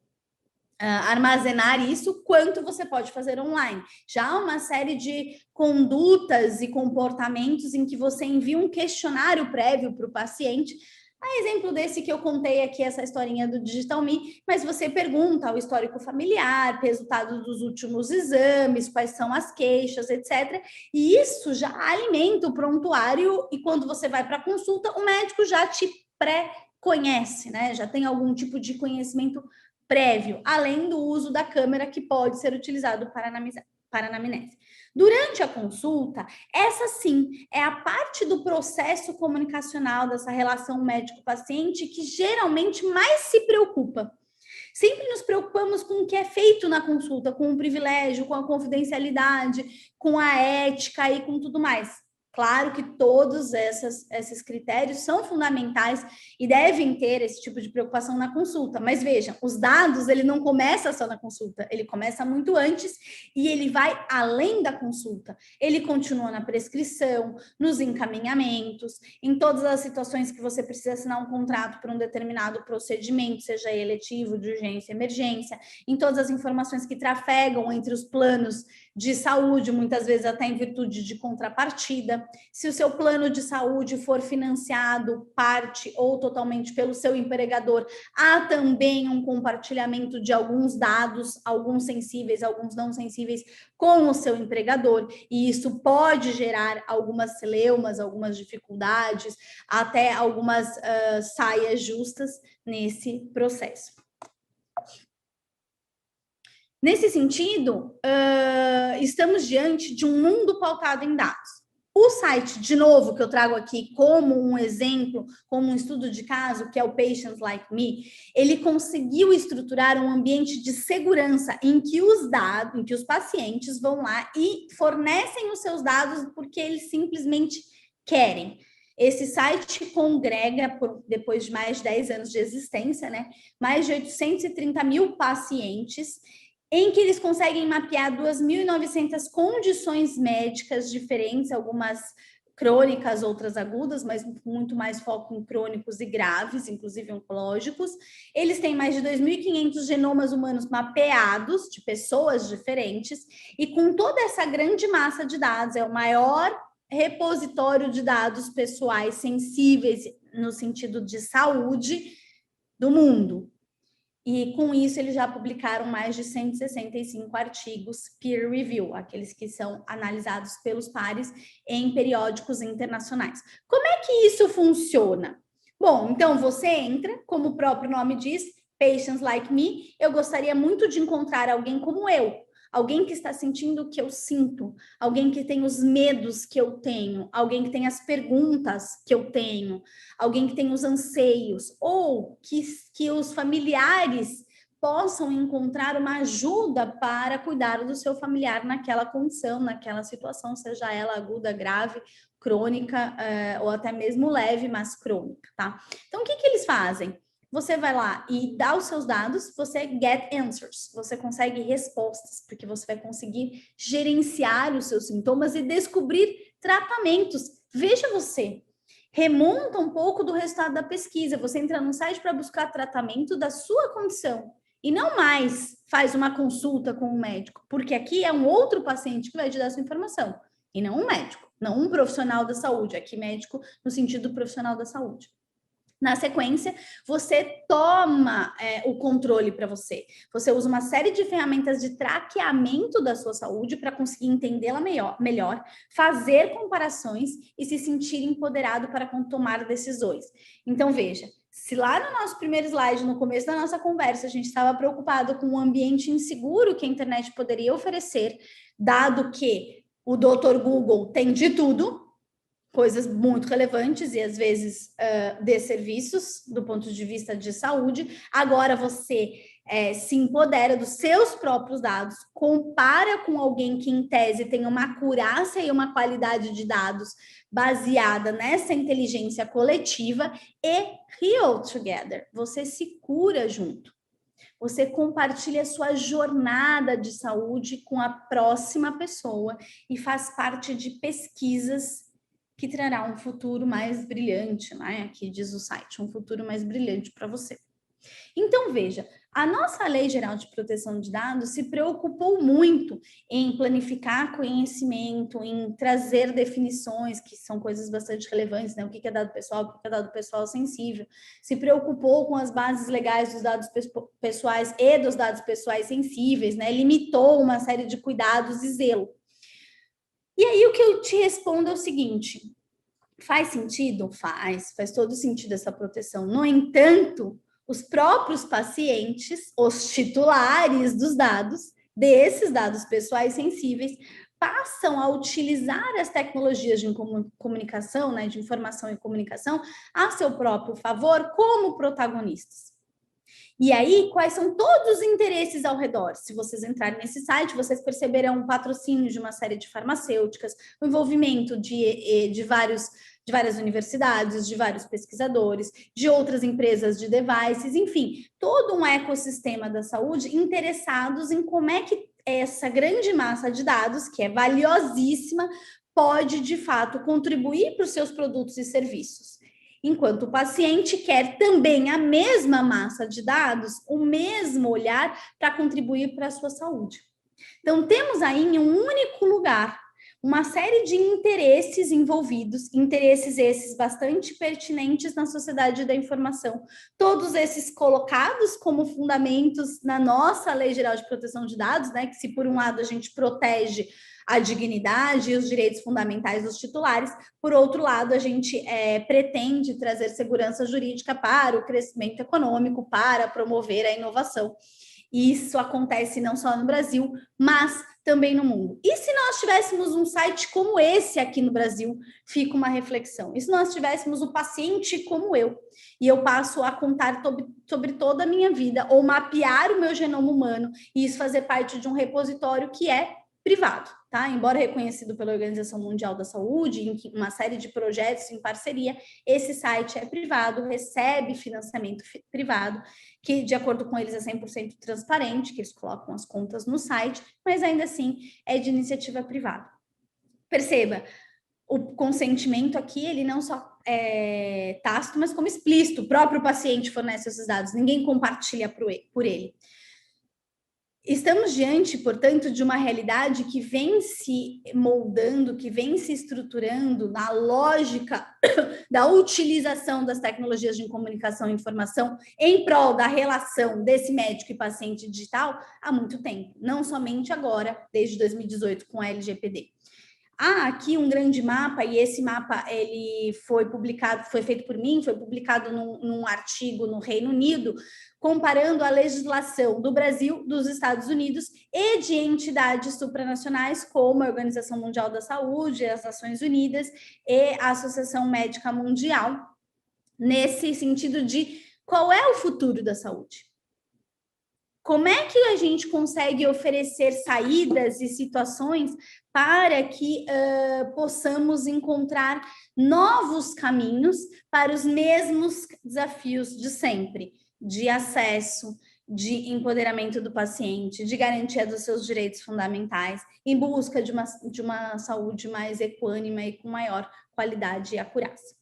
armazenar isso, quanto você pode fazer online. Já há uma série de condutas e comportamentos em que você envia um questionário prévio para o paciente. A exemplo desse que eu contei aqui, essa historinha do Digital Me, mas você pergunta o histórico familiar, resultado dos últimos exames, quais são as queixas, etc. E isso já alimenta o prontuário, e quando você vai para a consulta, o médico já te pré-conhece, né? Já tem algum tipo de conhecimento prévio, além do uso da câmera que pode ser utilizado para anamnese. Durante a consulta, essa sim é a parte do processo comunicacional dessa relação médico-paciente que geralmente mais se preocupa. Sempre nos preocupamos com o que é feito na consulta, com o privilégio, com a confidencialidade, com a ética e com tudo mais. Claro que todos esses critérios são fundamentais e devem ter esse tipo de preocupação na consulta. Mas vejam, os dados, ele não começa só na consulta, ele começa muito antes e ele vai além da consulta. Ele continua na prescrição, nos encaminhamentos, em todas as situações que você precisa assinar um contrato para um determinado procedimento, seja eletivo, de urgência, emergência, em todas as informações que trafegam entre os planos de saúde, muitas vezes até em virtude de contrapartida. Se o seu plano de saúde for financiado parte ou totalmente pelo seu empregador, há também um compartilhamento de alguns dados, alguns sensíveis, alguns não sensíveis, com o seu empregador, e isso pode gerar algumas celeumas, algumas dificuldades, até algumas saias justas nesse processo. Nesse sentido, estamos diante de um mundo pautado em dados. O site, de novo, que eu trago aqui como um exemplo, como um estudo de caso, que é o Patients Like Me, ele conseguiu estruturar um ambiente de segurança em que os pacientes vão lá e fornecem os seus dados porque eles simplesmente querem. Esse site congrega, depois de mais de 10 anos de existência, né, mais de 830 mil pacientes, em que eles conseguem mapear 2.900 condições médicas diferentes, algumas crônicas, outras agudas, mas muito mais foco em crônicos e graves, inclusive oncológicos. Eles têm mais de 2.500 genomas humanos mapeados, de pessoas diferentes, e com toda essa grande massa de dados, é o maior repositório de dados pessoais sensíveis no sentido de saúde do mundo. E com isso eles já publicaram mais de 165 artigos peer review, aqueles que são analisados pelos pares em periódicos internacionais. Como é que isso funciona? Bom, então você entra, como o próprio nome diz, Patients Like Me, eu gostaria muito de encontrar alguém como eu, alguém que está sentindo o que eu sinto, alguém que tem os medos que eu tenho, alguém que tem as perguntas que eu tenho, alguém que tem os anseios, ou que os familiares possam encontrar uma ajuda para cuidar do seu familiar naquela condição, naquela situação, seja ela aguda, grave, crônica, ou até mesmo leve, mas crônica, tá? Então, o que eles fazem? Você vai lá e dá os seus dados, você get answers, você consegue respostas, porque você vai conseguir gerenciar os seus sintomas e descobrir tratamentos. Veja você, remonta um pouco do resultado da pesquisa, você entra num site para buscar tratamento da sua condição e não mais faz uma consulta com um médico, porque aqui é um outro paciente que vai te dar essa informação, e não um médico, não um profissional da saúde, aqui médico no sentido profissional da saúde. Na sequência, você toma o controle para você. Você usa uma série de ferramentas de traqueamento da sua saúde para conseguir entendê-la melhor, fazer comparações e se sentir empoderado para tomar decisões. Então, veja, se lá no nosso primeiro slide, no começo da nossa conversa, a gente estava preocupado com o ambiente inseguro que a internet poderia oferecer, dado que o Dr. Google tem de tudo, coisas muito relevantes e às vezes desserviços do ponto de vista de saúde. Agora você se empodera dos seus próprios dados, compara com alguém que em tese tem uma acurácia e uma qualidade de dados baseada nessa inteligência coletiva e heal together. Você se cura junto. Você compartilha a sua jornada de saúde com a próxima pessoa e faz parte de pesquisas que trará um futuro mais brilhante, né? Aqui diz o site, um futuro mais brilhante para você. Então, veja, a nossa Lei Geral de Proteção de Dados se preocupou muito em planificar conhecimento, em trazer definições, que são coisas bastante relevantes, né? O que é dado pessoal, o que é dado pessoal sensível. Se preocupou com as bases legais dos dados pessoais e dos dados pessoais sensíveis, né? Limitou uma série de cuidados e zelo. E aí o que eu te respondo é o seguinte, faz sentido? Faz todo sentido essa proteção. No entanto, os próprios pacientes, os titulares dos dados, desses dados pessoais sensíveis, passam a utilizar as tecnologias de comunicação, né, de informação e comunicação, a seu próprio favor como protagonistas. E aí, quais são todos os interesses ao redor? Se vocês entrarem nesse site, vocês perceberão um patrocínio de uma série de farmacêuticas, o envolvimento de várias universidades, de vários pesquisadores, de outras empresas de devices, enfim, todo um ecossistema da saúde interessados em como é que essa grande massa de dados, que é valiosíssima, pode, de fato, contribuir para os seus produtos e serviços. Enquanto o paciente quer também a mesma massa de dados, o mesmo olhar para contribuir para a sua saúde. Então, temos aí em um único lugar uma série de interesses envolvidos, interesses esses bastante pertinentes na sociedade da informação, todos esses colocados como fundamentos na nossa Lei Geral de Proteção de Dados, né, que se por um lado a gente protege a dignidade e os direitos fundamentais dos titulares, por outro lado, a gente pretende trazer segurança jurídica para o crescimento econômico, para promover a inovação. Isso acontece não só no Brasil, mas também no mundo. E se nós tivéssemos um site como esse aqui no Brasil, fica uma reflexão. E se nós tivéssemos o paciente como eu, e eu passo a contar sobre toda a minha vida, ou mapear o meu genoma humano, e isso fazer parte de um repositório que é privado, tá? Embora reconhecido pela Organização Mundial da Saúde, em uma série de projetos em parceria, esse site é privado, recebe financiamento privado, que de acordo com eles é 100% transparente, que eles colocam as contas no site, mas ainda assim é de iniciativa privada. Perceba, o consentimento aqui, ele não só é tácito, mas como explícito, o próprio paciente fornece esses dados, ninguém compartilha por ele. Estamos diante, portanto, de uma realidade que vem se moldando, que vem se estruturando na lógica da utilização das tecnologias de comunicação e informação em prol da relação desse médico e paciente digital há muito tempo, não somente agora, desde 2018 com a LGPD. Há aqui um grande mapa, e esse mapa ele foi publicado, foi feito por mim, foi publicado num artigo no Reino Unido, comparando a legislação do Brasil, dos Estados Unidos e de entidades supranacionais como a Organização Mundial da Saúde, as Nações Unidas e a Associação Médica Mundial, nesse sentido de qual é o futuro da saúde. Como é que a gente consegue oferecer saídas e situações para que possamos encontrar novos caminhos para os mesmos desafios de sempre, de acesso, de empoderamento do paciente, de garantia dos seus direitos fundamentais, em busca de uma saúde mais equânime e com maior qualidade e acurácia.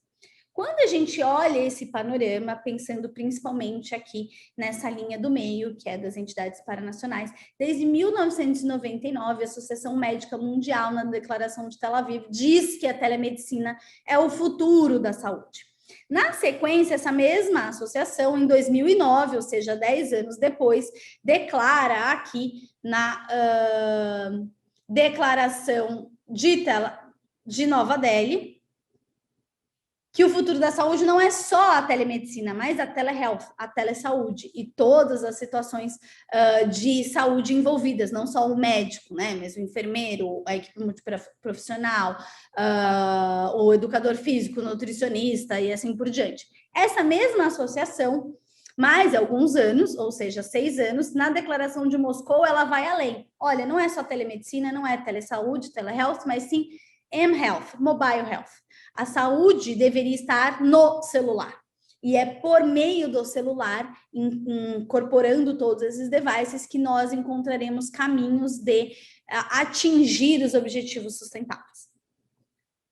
Quando a gente olha esse panorama, pensando principalmente aqui nessa linha do meio, que é das entidades paranacionais, desde 1999, a Associação Médica Mundial, na Declaração de Tel Aviv, diz que a telemedicina é o futuro da saúde. Na sequência, essa mesma associação, em 2009, ou seja, 10 anos depois, declara aqui na Declaração de Nova Delhi, que o futuro da saúde não é só a telemedicina, mas a telehealth, a telesaúde e todas as situações de saúde envolvidas, não só o médico, né, mas o enfermeiro, a equipe multiprofissional, o educador físico, o nutricionista e assim por diante. Essa mesma associação, mais alguns anos, ou seja, 6 anos, na Declaração de Moscou, ela vai além. Olha, não é só telemedicina, não é telesaúde, telehealth, mas sim mHealth, mobile health. A saúde deveria estar no celular. E é por meio do celular, incorporando todos esses devices, que nós encontraremos caminhos de atingir os objetivos sustentáveis.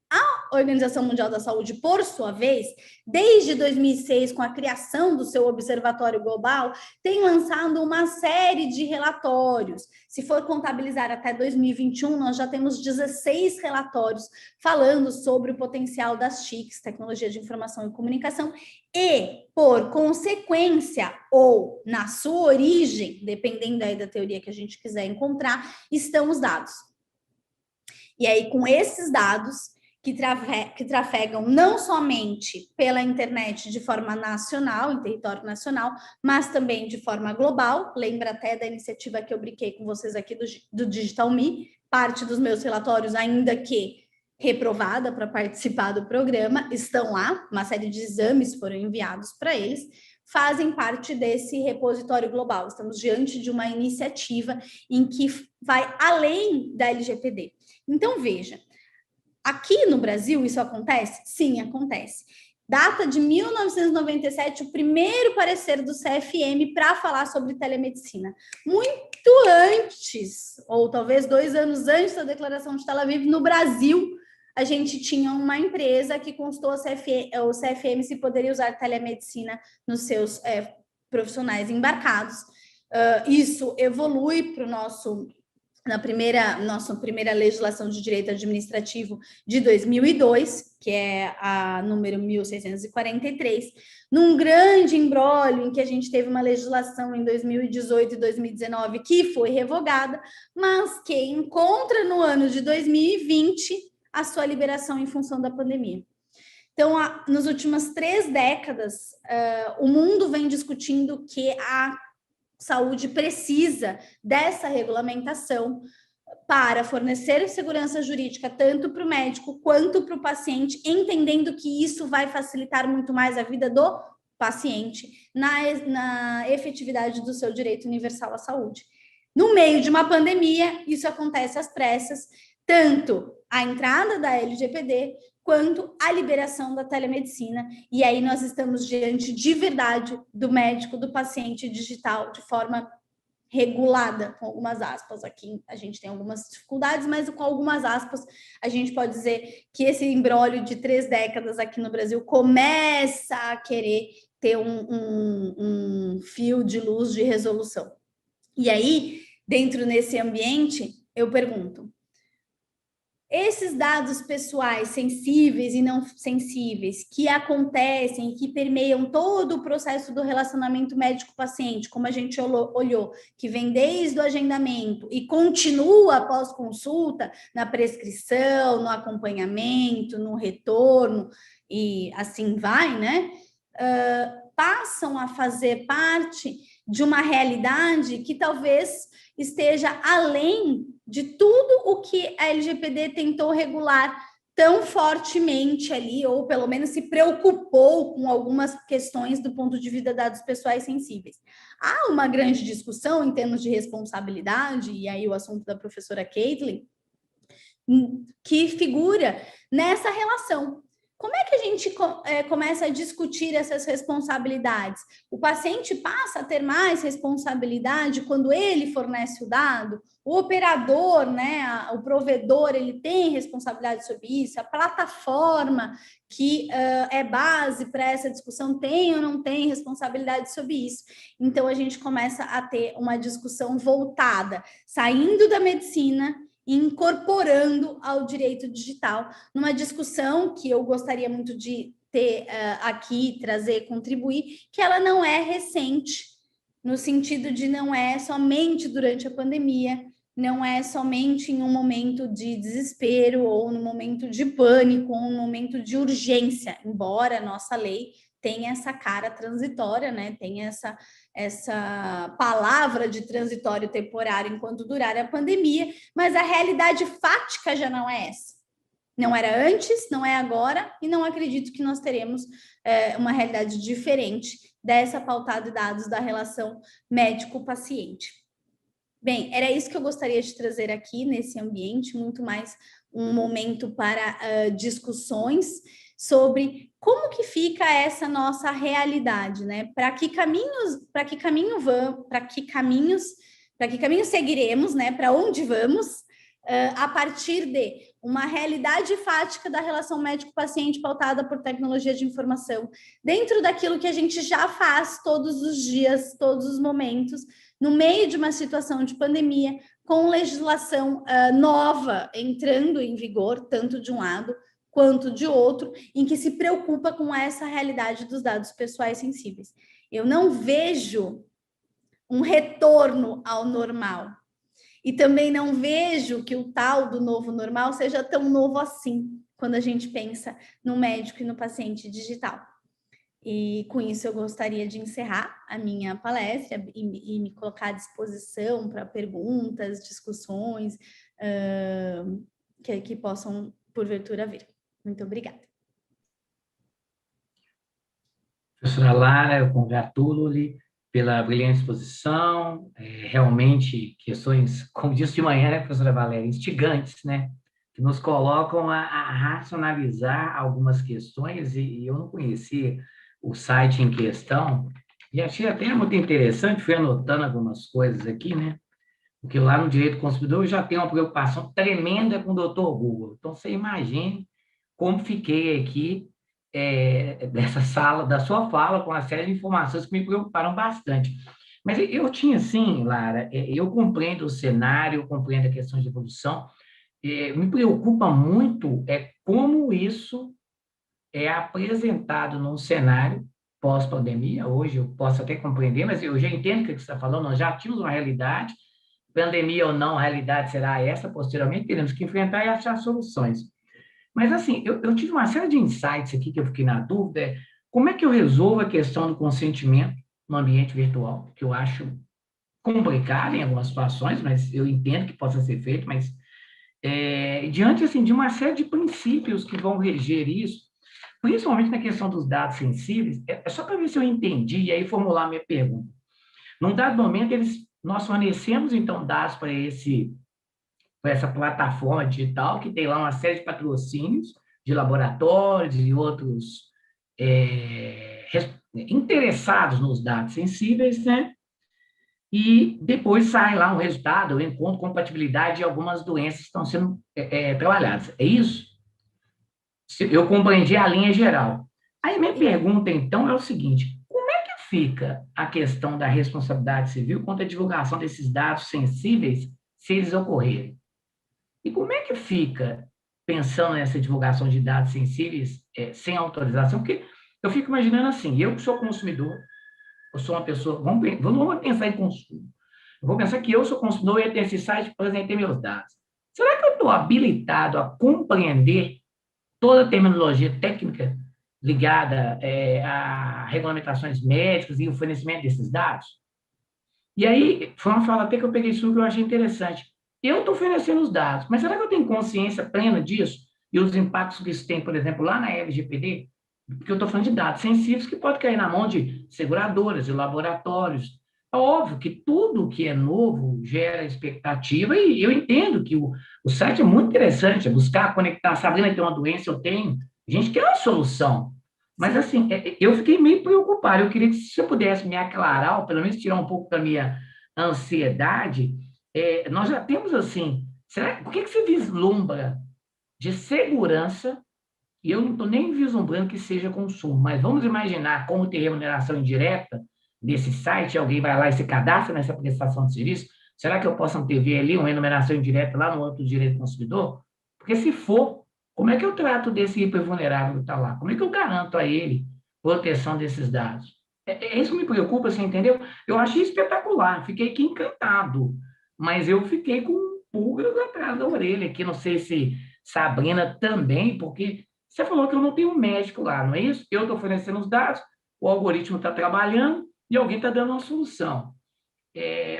A Organização Mundial da Saúde, por sua vez, desde 2006, com a criação do seu Observatório Global, tem lançado uma série de relatórios. Se for contabilizar até 2021, nós já temos 16 relatórios falando sobre o potencial das TICs, Tecnologia de Informação e Comunicação, e, por consequência, ou na sua origem, dependendo aí da teoria que a gente quiser encontrar, estão os dados. E aí, com esses dados, que trafegam não somente pela internet de forma nacional, em território nacional, mas também de forma global. Lembra até da iniciativa que eu brinquei com vocês aqui do Digital Me, parte dos meus relatórios, ainda que reprovada para participar do programa, estão lá, uma série de exames foram enviados para eles, fazem parte desse repositório global. Estamos diante de uma iniciativa em que vai além da LGPD. Então, veja, aqui no Brasil isso acontece? Sim, acontece. Data de 1997, o primeiro parecer do CFM para falar sobre telemedicina. Muito antes, ou talvez 2 anos antes da Declaração de Tel Aviv, no Brasil, a gente tinha uma empresa que constou o CFM se poderia usar telemedicina nos seus profissionais embarcados. Isso evolui para o nossa primeira legislação de direito administrativo de 2002, que é a número 1643, num grande imbróglio em que a gente teve uma legislação em 2018 e 2019 que foi revogada, mas que encontra no ano de 2020 a sua liberação em função da pandemia. Então, nas últimas 3 décadas, o mundo vem discutindo que a saúde precisa dessa regulamentação para fornecer segurança jurídica tanto para o médico quanto para o paciente, entendendo que isso vai facilitar muito mais a vida do paciente na efetividade do seu direito universal à saúde. No meio de uma pandemia, isso acontece às pressas, tanto a entrada da LGPD quanto a liberação da telemedicina, e aí nós estamos diante de verdade do médico, do paciente digital, de forma regulada, com algumas aspas. Aqui a gente tem algumas dificuldades, mas com algumas aspas a gente pode dizer que esse imbróglio de 3 décadas aqui no Brasil começa a querer ter um fio de luz de resolução. E aí, dentro nesse ambiente, eu pergunto: esses dados pessoais sensíveis e não sensíveis que acontecem, que permeiam todo o processo do relacionamento médico-paciente, como a gente olhou, que vem desde o agendamento e continua após consulta, na prescrição, no acompanhamento, no retorno, e assim vai, né? Passam a fazer parte de uma realidade que talvez esteja além de tudo o que a LGPD tentou regular tão fortemente ali, ou pelo menos se preocupou com algumas questões do ponto de vista de dados pessoais sensíveis. Há uma grande discussão em termos de responsabilidade, e aí o assunto da professora Caitlin, que figura nessa relação. Como é que a gente começa a discutir essas responsabilidades? O paciente passa a ter mais responsabilidade quando ele fornece o dado? O operador, né, o provedor, ele tem responsabilidade sobre isso? A plataforma que é base para essa discussão tem ou não tem responsabilidade sobre isso? Então, a gente começa a ter uma discussão voltada, saindo da medicina e incorporando ao direito digital, numa discussão que eu gostaria muito de ter aqui, trazer, contribuir, que ela não é recente, no sentido de não é somente durante a pandemia, não é somente em um momento de desespero, ou no momento de pânico, ou no momento de urgência, embora a nossa lei tenha essa cara transitória, né? Tem essa palavra de transitório temporário enquanto durar a pandemia, mas a realidade fática já não é essa. Não era antes, não é agora, e não acredito que nós teremos uma realidade diferente dessa pautada em dados da relação médico-paciente. Bem, era isso que eu gostaria de trazer aqui nesse ambiente, muito mais um momento para discussões sobre como que fica essa nossa realidade, né? Para que caminhos seguiremos, né? Para onde vamos a partir de uma realidade fática da relação médico-paciente pautada por tecnologia de informação, dentro daquilo que a gente já faz todos os dias, todos os momentos, no meio de uma situação de pandemia, com legislação nova entrando em vigor, tanto de um lado quanto de outro, em que se preocupa com essa realidade dos dados pessoais sensíveis. Eu não vejo um retorno ao normal. E também não vejo que o tal do novo normal seja tão novo assim, quando a gente pensa no médico e no paciente digital. E com isso eu gostaria de encerrar a minha palestra e me colocar à disposição para perguntas, discussões que possam, porventura, vir. Muito obrigada. Professora Lara, eu congratulo-lhe pela brilhante exposição, realmente questões, como disse de manhã, né, professora Valéria, instigantes, né, que nos colocam a racionalizar algumas questões, e eu não conhecia o site em questão, e achei até muito interessante, fui anotando algumas coisas aqui, né, porque lá no Direito do Consumidor eu já tenho uma preocupação tremenda com o doutor Google, então você imagine como fiquei aqui dessa sala, da sua fala, com uma série de informações que me preocuparam bastante. Mas eu tinha, sim, Lara, eu compreendo o cenário, eu compreendo a questão de evolução, me preocupa muito como isso é apresentado num cenário pós-pandemia. Hoje eu posso até compreender, mas eu já entendo o que você está falando, nós já tínhamos uma realidade, pandemia ou não, a realidade será essa, posteriormente teremos que enfrentar e achar soluções. Mas, assim, eu tive uma série de insights aqui que eu fiquei na dúvida, como é que eu resolvo a questão do consentimento no ambiente virtual, que eu acho complicado em algumas situações, mas eu entendo que possa ser feito, mas diante, assim, de uma série de princípios que vão reger isso, principalmente na questão dos dados sensíveis, é só para ver se eu entendi e aí formular a minha pergunta. Num dado momento, nós fornecemos, então, dados para essa plataforma digital, que tem lá uma série de patrocínios de laboratórios e outros interessados nos dados sensíveis, né? E depois sai lá um resultado, eu encontro compatibilidade de algumas doenças que estão sendo trabalhadas. É isso? Eu compreendi a linha geral. Aí minha pergunta, então, é o seguinte: como é que fica a questão da responsabilidade civil quanto à divulgação desses dados sensíveis, se eles ocorrerem? E como é que fica, pensando nessa divulgação de dados sensíveis sem autorização? Porque eu fico imaginando assim, eu que sou consumidor, eu sou uma pessoa, vamos pensar em consumo. Eu vou pensar que eu sou consumidor e tenho esse site, apresentei meus dados. Será que eu estou habilitado a compreender toda a terminologia técnica ligada a regulamentações médicas e o fornecimento desses dados? E aí, foi uma fala até que eu peguei sua que eu achei interessante. Eu estou oferecendo os dados, mas será que eu tenho consciência plena disso? E os impactos que isso tem, por exemplo, lá na LGPD? Porque eu estou falando de dados sensíveis que pode cair na mão de seguradoras, de laboratórios. É óbvio que tudo que é novo gera expectativa e eu entendo que o site é muito interessante, é buscar conectar. A Sabrina tem uma doença, eu tenho. A gente quer uma solução. Mas, assim, eu fiquei meio preocupado. Eu queria que você pudesse me aclarar, ou pelo menos tirar um pouco da minha ansiedade. Nós já temos, assim, por que você vislumbra de segurança? E eu não estou nem vislumbrando que seja consumo, mas vamos imaginar como ter remuneração indireta nesse site, alguém vai lá e se cadastra nessa prestação de serviço. Será que eu posso antever ali uma remuneração indireta lá no âmbito do direito do consumidor? Porque se for, como é que eu trato desse hipervulnerável que está lá? Como é que eu garanto a ele proteção desses dados? Isso me preocupa, você entendeu? Eu achei espetacular, fiquei aqui encantado, mas eu fiquei com pulgas atrás da orelha aqui, não sei se Sabrina também, porque você falou que eu não tenho um médico lá, não é isso? Eu estou oferecendo os dados, o algoritmo está trabalhando e alguém está dando uma solução.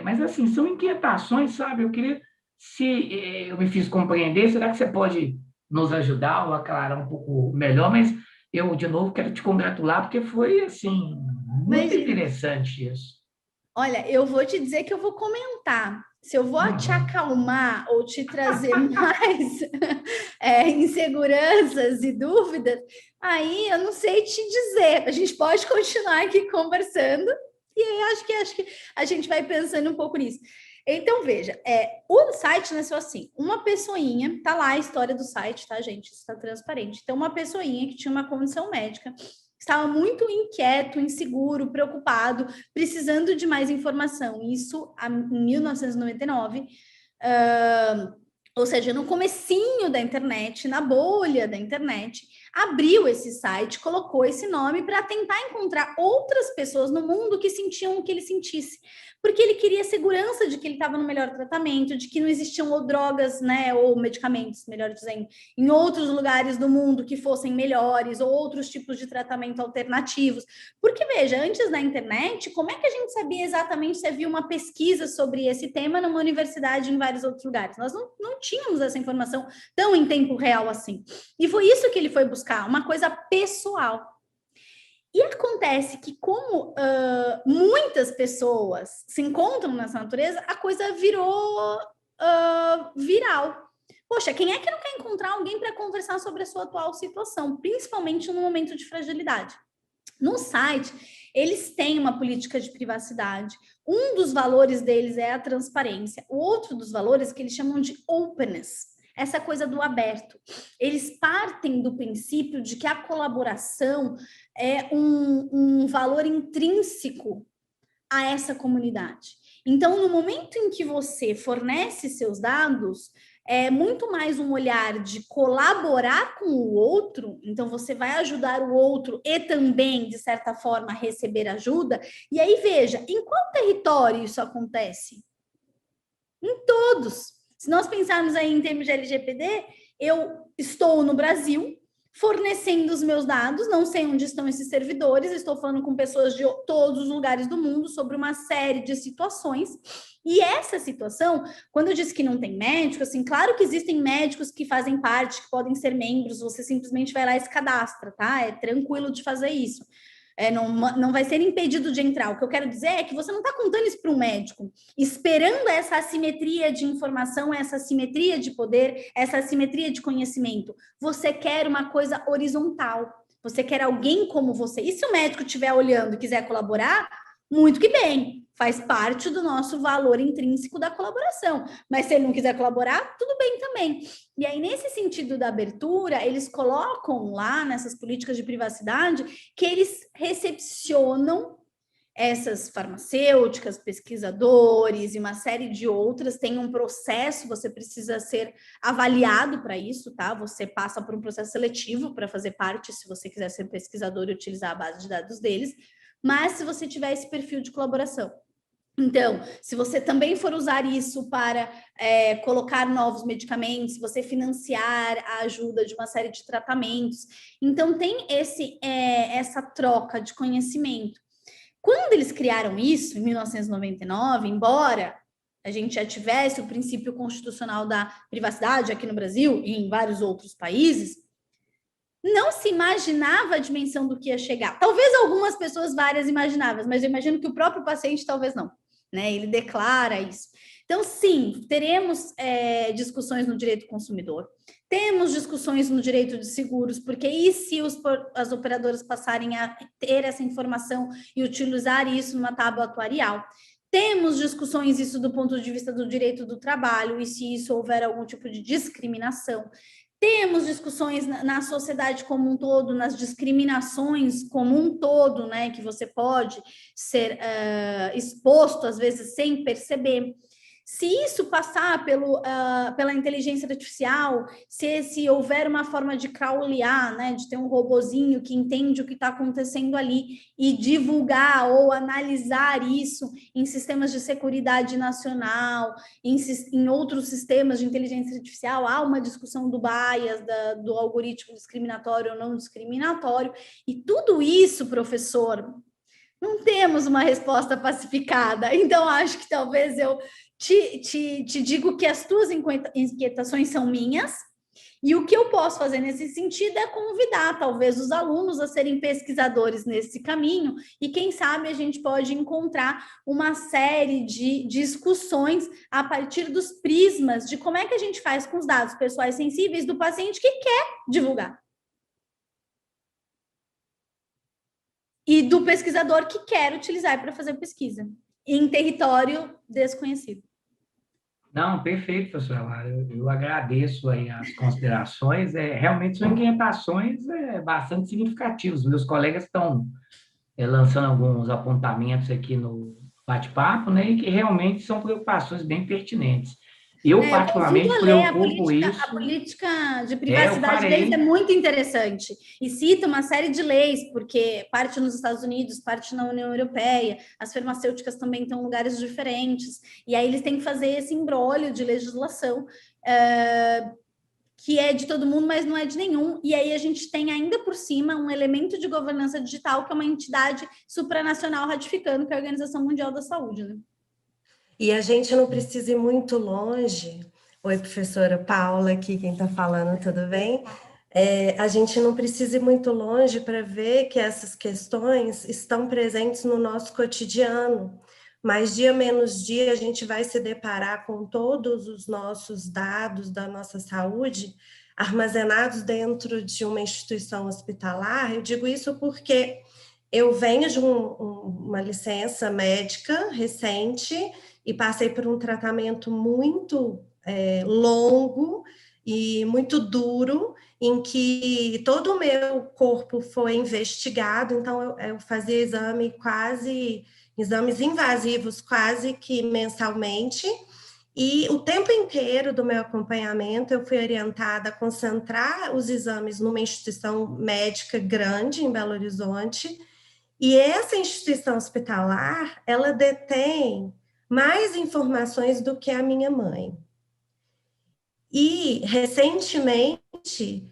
Mas, assim, são inquietações, sabe? Eu queria, se eu me fiz compreender, será que você pode nos ajudar ou aclarar um pouco melhor? Mas eu, de novo, quero te congratular, porque foi, assim, muito interessante isso. Olha, eu vou te dizer que eu vou comentar. Se eu vou te acalmar ou te trazer mais inseguranças e dúvidas, aí eu não sei te dizer. A gente pode continuar aqui conversando e aí acho que a gente vai pensando um pouco nisso. Então, veja, o site nasceu assim, uma pessoinha, tá lá a história do site, tá, gente? Isso tá transparente. Então, uma pessoinha que tinha uma condição médica, estava muito inquieto, inseguro, preocupado, precisando de mais informação. Isso em 1999, ou seja, no comecinho da internet, na bolha da internet, abriu esse site, colocou esse nome para tentar encontrar outras pessoas no mundo que sentiam o que ele sentisse. Porque ele queria segurança de que ele estava no melhor tratamento, de que não existiam ou drogas, né, ou medicamentos, melhor dizendo, em outros lugares do mundo que fossem melhores, ou outros tipos de tratamento alternativos. Porque, veja, antes da internet, como é que a gente sabia exatamente se havia uma pesquisa sobre esse tema numa universidade em vários outros lugares? Nós não tínhamos essa informação tão em tempo real assim. E foi isso que ele foi buscar, uma coisa pessoal. E acontece que, como muitas pessoas se encontram nessa natureza, a coisa virou viral. Poxa, quem é que não quer encontrar alguém para conversar sobre a sua atual situação, principalmente no momento de fragilidade? No site, eles têm uma política de privacidade. Um dos valores deles é a transparência. O outro dos valores que eles chamam de openness. Essa coisa do aberto. Eles partem do princípio de que a colaboração é um valor intrínseco a essa comunidade. Então, no momento em que você fornece seus dados, é muito mais um olhar de colaborar com o outro, então você vai ajudar o outro e também, de certa forma, receber ajuda. E aí, veja, em qual território isso acontece? Em todos. Se nós pensarmos aí em termos de LGPD, eu estou no Brasil fornecendo os meus dados, não sei onde estão esses servidores, estou falando com pessoas de todos os lugares do mundo sobre uma série de situações, e essa situação, quando eu disse que não tem médico, assim, claro que existem médicos que fazem parte, que podem ser membros, você simplesmente vai lá e se cadastra, tá? É tranquilo de fazer isso. Não vai ser impedido de entrar. O que eu quero dizer é que você não está contando isso para um médico, esperando essa assimetria de informação, essa assimetria de poder, essa assimetria de conhecimento. Você quer uma coisa horizontal. Você quer alguém como você. E se o médico estiver olhando e quiser colaborar, muito que bem. Faz parte do nosso valor intrínseco da colaboração. Mas se ele não quiser colaborar, tudo bem também. E aí, nesse sentido da abertura, eles colocam lá, nessas políticas de privacidade, que eles recepcionam essas farmacêuticas, pesquisadores e uma série de outras têm um processo, você precisa ser avaliado para isso, tá? Você passa por um processo seletivo para fazer parte, se você quiser ser pesquisador e utilizar a base de dados deles, mas se você tiver esse perfil de colaboração. Então, se você também for usar isso para colocar novos medicamentos, você financiar a ajuda de uma série de tratamentos, então tem essa troca de conhecimento. Quando eles criaram isso, em 1999, embora a gente já tivesse o princípio constitucional da privacidade aqui no Brasil e em vários outros países, não se imaginava a dimensão do que ia chegar. Talvez algumas pessoas, várias imaginavam, mas eu imagino que o próprio paciente talvez não, né? Ele declara isso. Então, sim, teremos discussões no direito do consumidor, temos discussões no direito de seguros, porque e se as operadoras passarem a ter essa informação e utilizar isso numa tábua atuarial? Temos discussões isso do ponto de vista do direito do trabalho, e se isso houver algum tipo de discriminação. Temos discussões na sociedade como um todo, nas discriminações como um todo, né, que você pode ser exposto, às vezes, sem perceber. Se isso passar pela inteligência artificial, se houver uma forma de crawlear, né, de ter um robozinho que entende o que está acontecendo ali e divulgar ou analisar isso em sistemas de seguridade nacional, em outros sistemas de inteligência artificial, há uma discussão do bias, do algoritmo discriminatório ou não discriminatório, e tudo isso, professor, não temos uma resposta pacificada. Então, acho que talvez eu te digo que as tuas inquietações são minhas, e o que eu posso fazer nesse sentido é convidar, talvez, os alunos a serem pesquisadores nesse caminho, e quem sabe a gente pode encontrar uma série de discussões a partir dos prismas de como é que a gente faz com os dados pessoais sensíveis do paciente que quer divulgar. E do pesquisador que quer utilizar para fazer pesquisa em território desconhecido. Não, perfeito, professora Lara. Eu agradeço aí as considerações. Realmente são inquietações bastante significativas. Meus colegas estão lançando alguns apontamentos aqui no bate-papo, né, e que realmente são preocupações bem pertinentes. Eu, particularmente, preocupo isso. A política de privacidade deles é muito interessante. E cita uma série de leis, porque parte nos Estados Unidos, parte na União Europeia, as farmacêuticas também estão em lugares diferentes. E aí eles têm que fazer esse imbróglio de legislação, que é de todo mundo, mas não é de nenhum. E aí a gente tem ainda por cima um elemento de governança digital, que é uma entidade supranacional ratificando, que é a Organização Mundial da Saúde, né? E a gente não precisa ir muito longe. Oi, professora Paula, aqui quem está falando, tudo bem? A gente não precisa ir muito longe para ver que essas questões estão presentes no nosso cotidiano. Mas dia menos dia a gente vai se deparar com todos os nossos dados da nossa saúde armazenados dentro de uma instituição hospitalar. Eu digo isso porque eu venho de uma licença médica recente e passei por um tratamento muito longo e muito duro, em que todo o meu corpo foi investigado. Então eu fazia exames invasivos quase que mensalmente, e o tempo inteiro do meu acompanhamento eu fui orientada a concentrar os exames numa instituição médica grande em Belo Horizonte, e essa instituição hospitalar, ela detém mais informações do que a minha mãe. E, recentemente,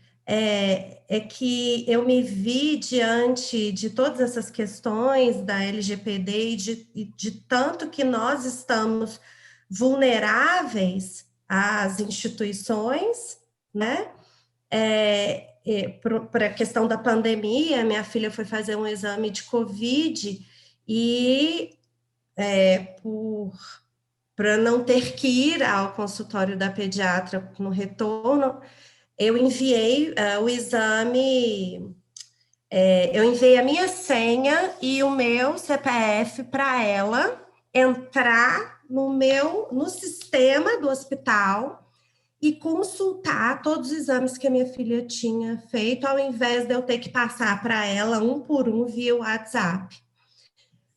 que eu me vi diante de todas essas questões da LGPD e de tanto que nós estamos vulneráveis às instituições, né? Por a questão da pandemia, minha filha foi fazer um exame de Covid e para não ter que ir ao consultório da pediatra no retorno, eu enviei o exame, eu enviei a minha senha e o meu CPF para ela entrar no sistema do hospital e consultar todos os exames que a minha filha tinha feito, ao invés de eu ter que passar para ela um por um via WhatsApp.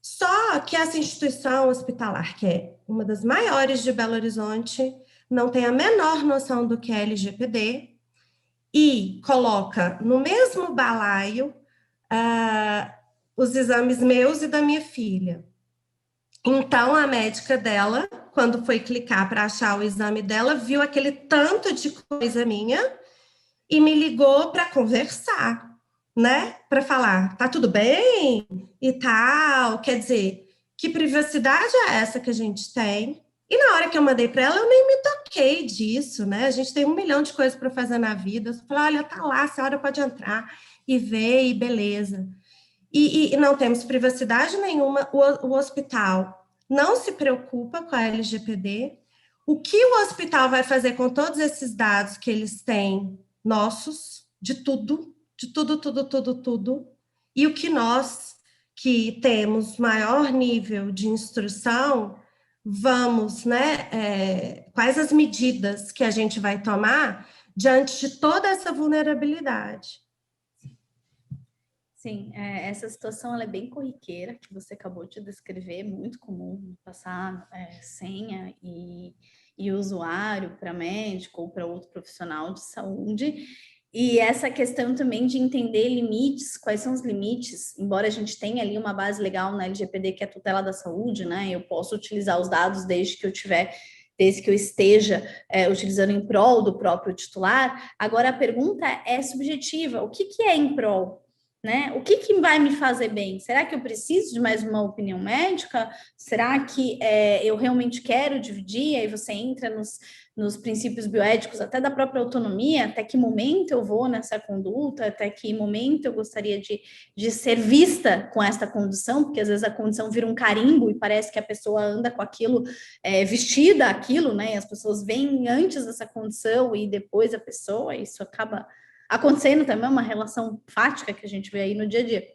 Só que essa instituição hospitalar, que é uma das maiores de Belo Horizonte, não tem a menor noção do que é LGPD e coloca no mesmo balaio os exames meus e da minha filha. Então, a médica dela, quando foi clicar para achar o exame dela, viu aquele tanto de coisa minha e me ligou para conversar, né? Para falar, tá tudo bem e tal. Quer dizer, que privacidade é essa que a gente tem? E na hora que eu mandei para ela, eu nem me toquei disso, né? A gente tem 1 milhão de coisas para fazer na vida. Eu falei, olha, tá lá, a senhora pode entrar e ver, e beleza. E não temos privacidade nenhuma. O hospital não se preocupa com a LGPD. O que o hospital vai fazer com todos esses dados que eles têm nossos, de tudo, tudo. E o que nós, que temos maior nível de instrução, vamos, né? Quais as medidas que a gente vai tomar diante de toda essa vulnerabilidade? Sim, essa situação ela é bem corriqueira, que você acabou de descrever, muito comum passar senha e usuário para médico ou para outro profissional de saúde. E essa questão também de entender limites, quais são os limites, embora a gente tenha ali uma base legal na LGPD, que é a tutela da saúde, né? Eu posso utilizar os dados desde que eu esteja utilizando em prol do próprio titular. Agora, a pergunta é subjetiva: o que é em prol? Né? O que vai me fazer bem? Será que eu preciso de mais uma opinião médica? Será que eu realmente quero dividir? Aí você entra nos princípios bioéticos, até da própria autonomia, até que momento eu vou nessa conduta, até que momento eu gostaria de ser vista com esta condição, porque às vezes a condição vira um carimbo e parece que a pessoa anda com aquilo, vestida aquilo, né? E as pessoas vêm antes dessa condição e depois a pessoa, isso acaba acontecendo também, uma relação fática que a gente vê aí no dia a dia.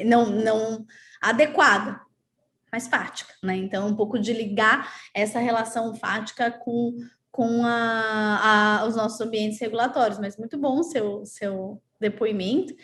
Não adequada, mas fática, né? Então, um pouco de ligar essa relação fática com os nossos ambientes regulatórios. Mas muito bom o seu depoimento.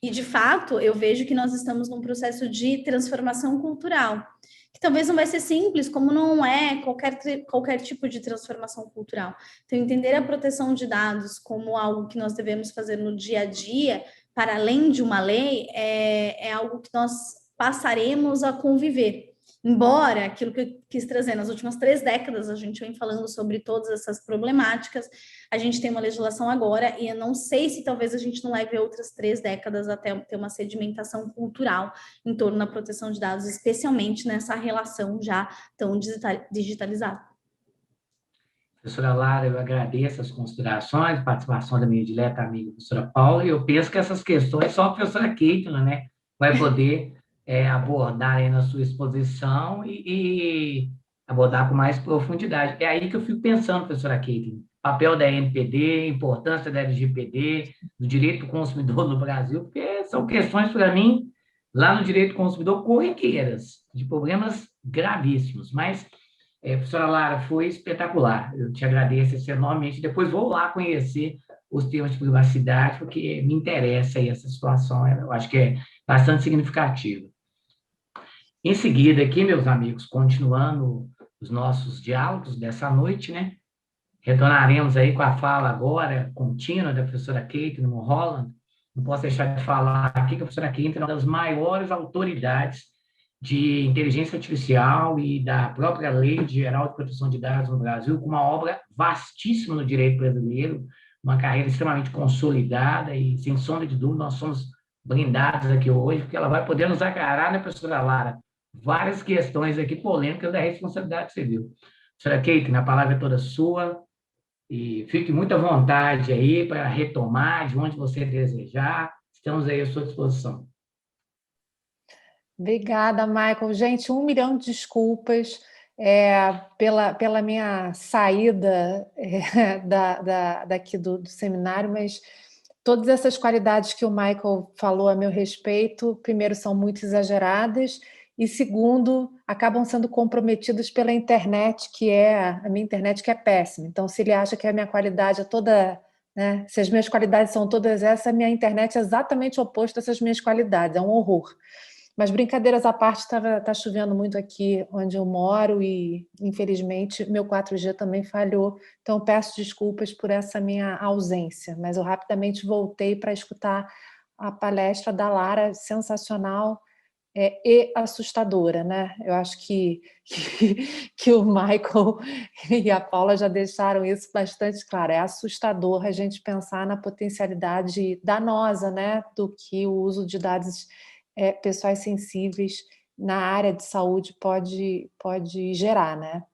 E, de fato, eu vejo que nós estamos num processo de transformação cultural, que talvez não vai ser simples, como não é qualquer tipo de transformação cultural. Então, entender a proteção de dados como algo que nós devemos fazer no dia a dia, para além de uma lei, é algo que nós passaremos a conviver. Embora aquilo que eu quis trazer nas últimas 3 décadas, a gente vem falando sobre todas essas problemáticas, a gente tem uma legislação agora, e eu não sei se talvez a gente não leve outras 3 décadas até ter uma sedimentação cultural em torno da proteção de dados, especialmente nessa relação já tão digitalizada. Professora Lara, eu agradeço as considerações, a participação da minha dileta amiga, professora Paula, e eu penso que essas questões só a professora Caitlin, né, vai poder abordar aí na sua exposição e abordar com mais profundidade. É aí que eu fico pensando, professora Caitlin, papel da NPD, importância da LGPD, do direito do consumidor no Brasil, porque são questões, para mim, lá no direito do consumidor, corriqueiras, de problemas gravíssimos, mas... professora Lara, foi espetacular. Eu te agradeço enormemente. Depois vou lá conhecer os temas de privacidade, porque me interessa aí essa situação. Eu acho que é bastante significativa. Em seguida, aqui, meus amigos, continuando os nossos diálogos dessa noite, né? Retornaremos aí com a fala agora contínua da professora Caitlin Mulholland. Não posso deixar de falar aqui que a professora Caitlin é uma das maiores autoridades de inteligência artificial e da própria Lei Geral de Proteção de Dados no Brasil, com uma obra vastíssima no direito brasileiro, uma carreira extremamente consolidada e, sem sombra de dúvida, nós somos blindados aqui hoje, porque ela vai poder nos aclarar, né, professora Lara, várias questões aqui polêmicas da responsabilidade civil. Professora Caitlin, a palavra é toda sua e fique muito à vontade aí para retomar de onde você desejar. Estamos aí à sua disposição. Obrigada, Michael. Gente, 1 milhão de desculpas pela minha saída daqui do seminário, mas todas essas qualidades que o Michael falou a meu respeito, primeiro, são muito exageradas, e segundo, acabam sendo comprometidas pela internet, a minha internet que é péssima. Então, se ele acha que a minha qualidade é toda... né, se as minhas qualidades são todas essas, a minha internet é exatamente oposta a essas minhas qualidades, é um horror. Mas brincadeiras à parte, tá chovendo muito aqui onde eu moro e, infelizmente, meu 4G também falhou. Então, peço desculpas por essa minha ausência, mas eu rapidamente voltei para escutar a palestra da Lara, sensacional e assustadora, né? Eu acho que o Michael e a Paula já deixaram isso bastante claro. É assustador a gente pensar na potencialidade danosa, né, do que o uso de dados pessoais sensíveis na área de saúde pode gerar, né?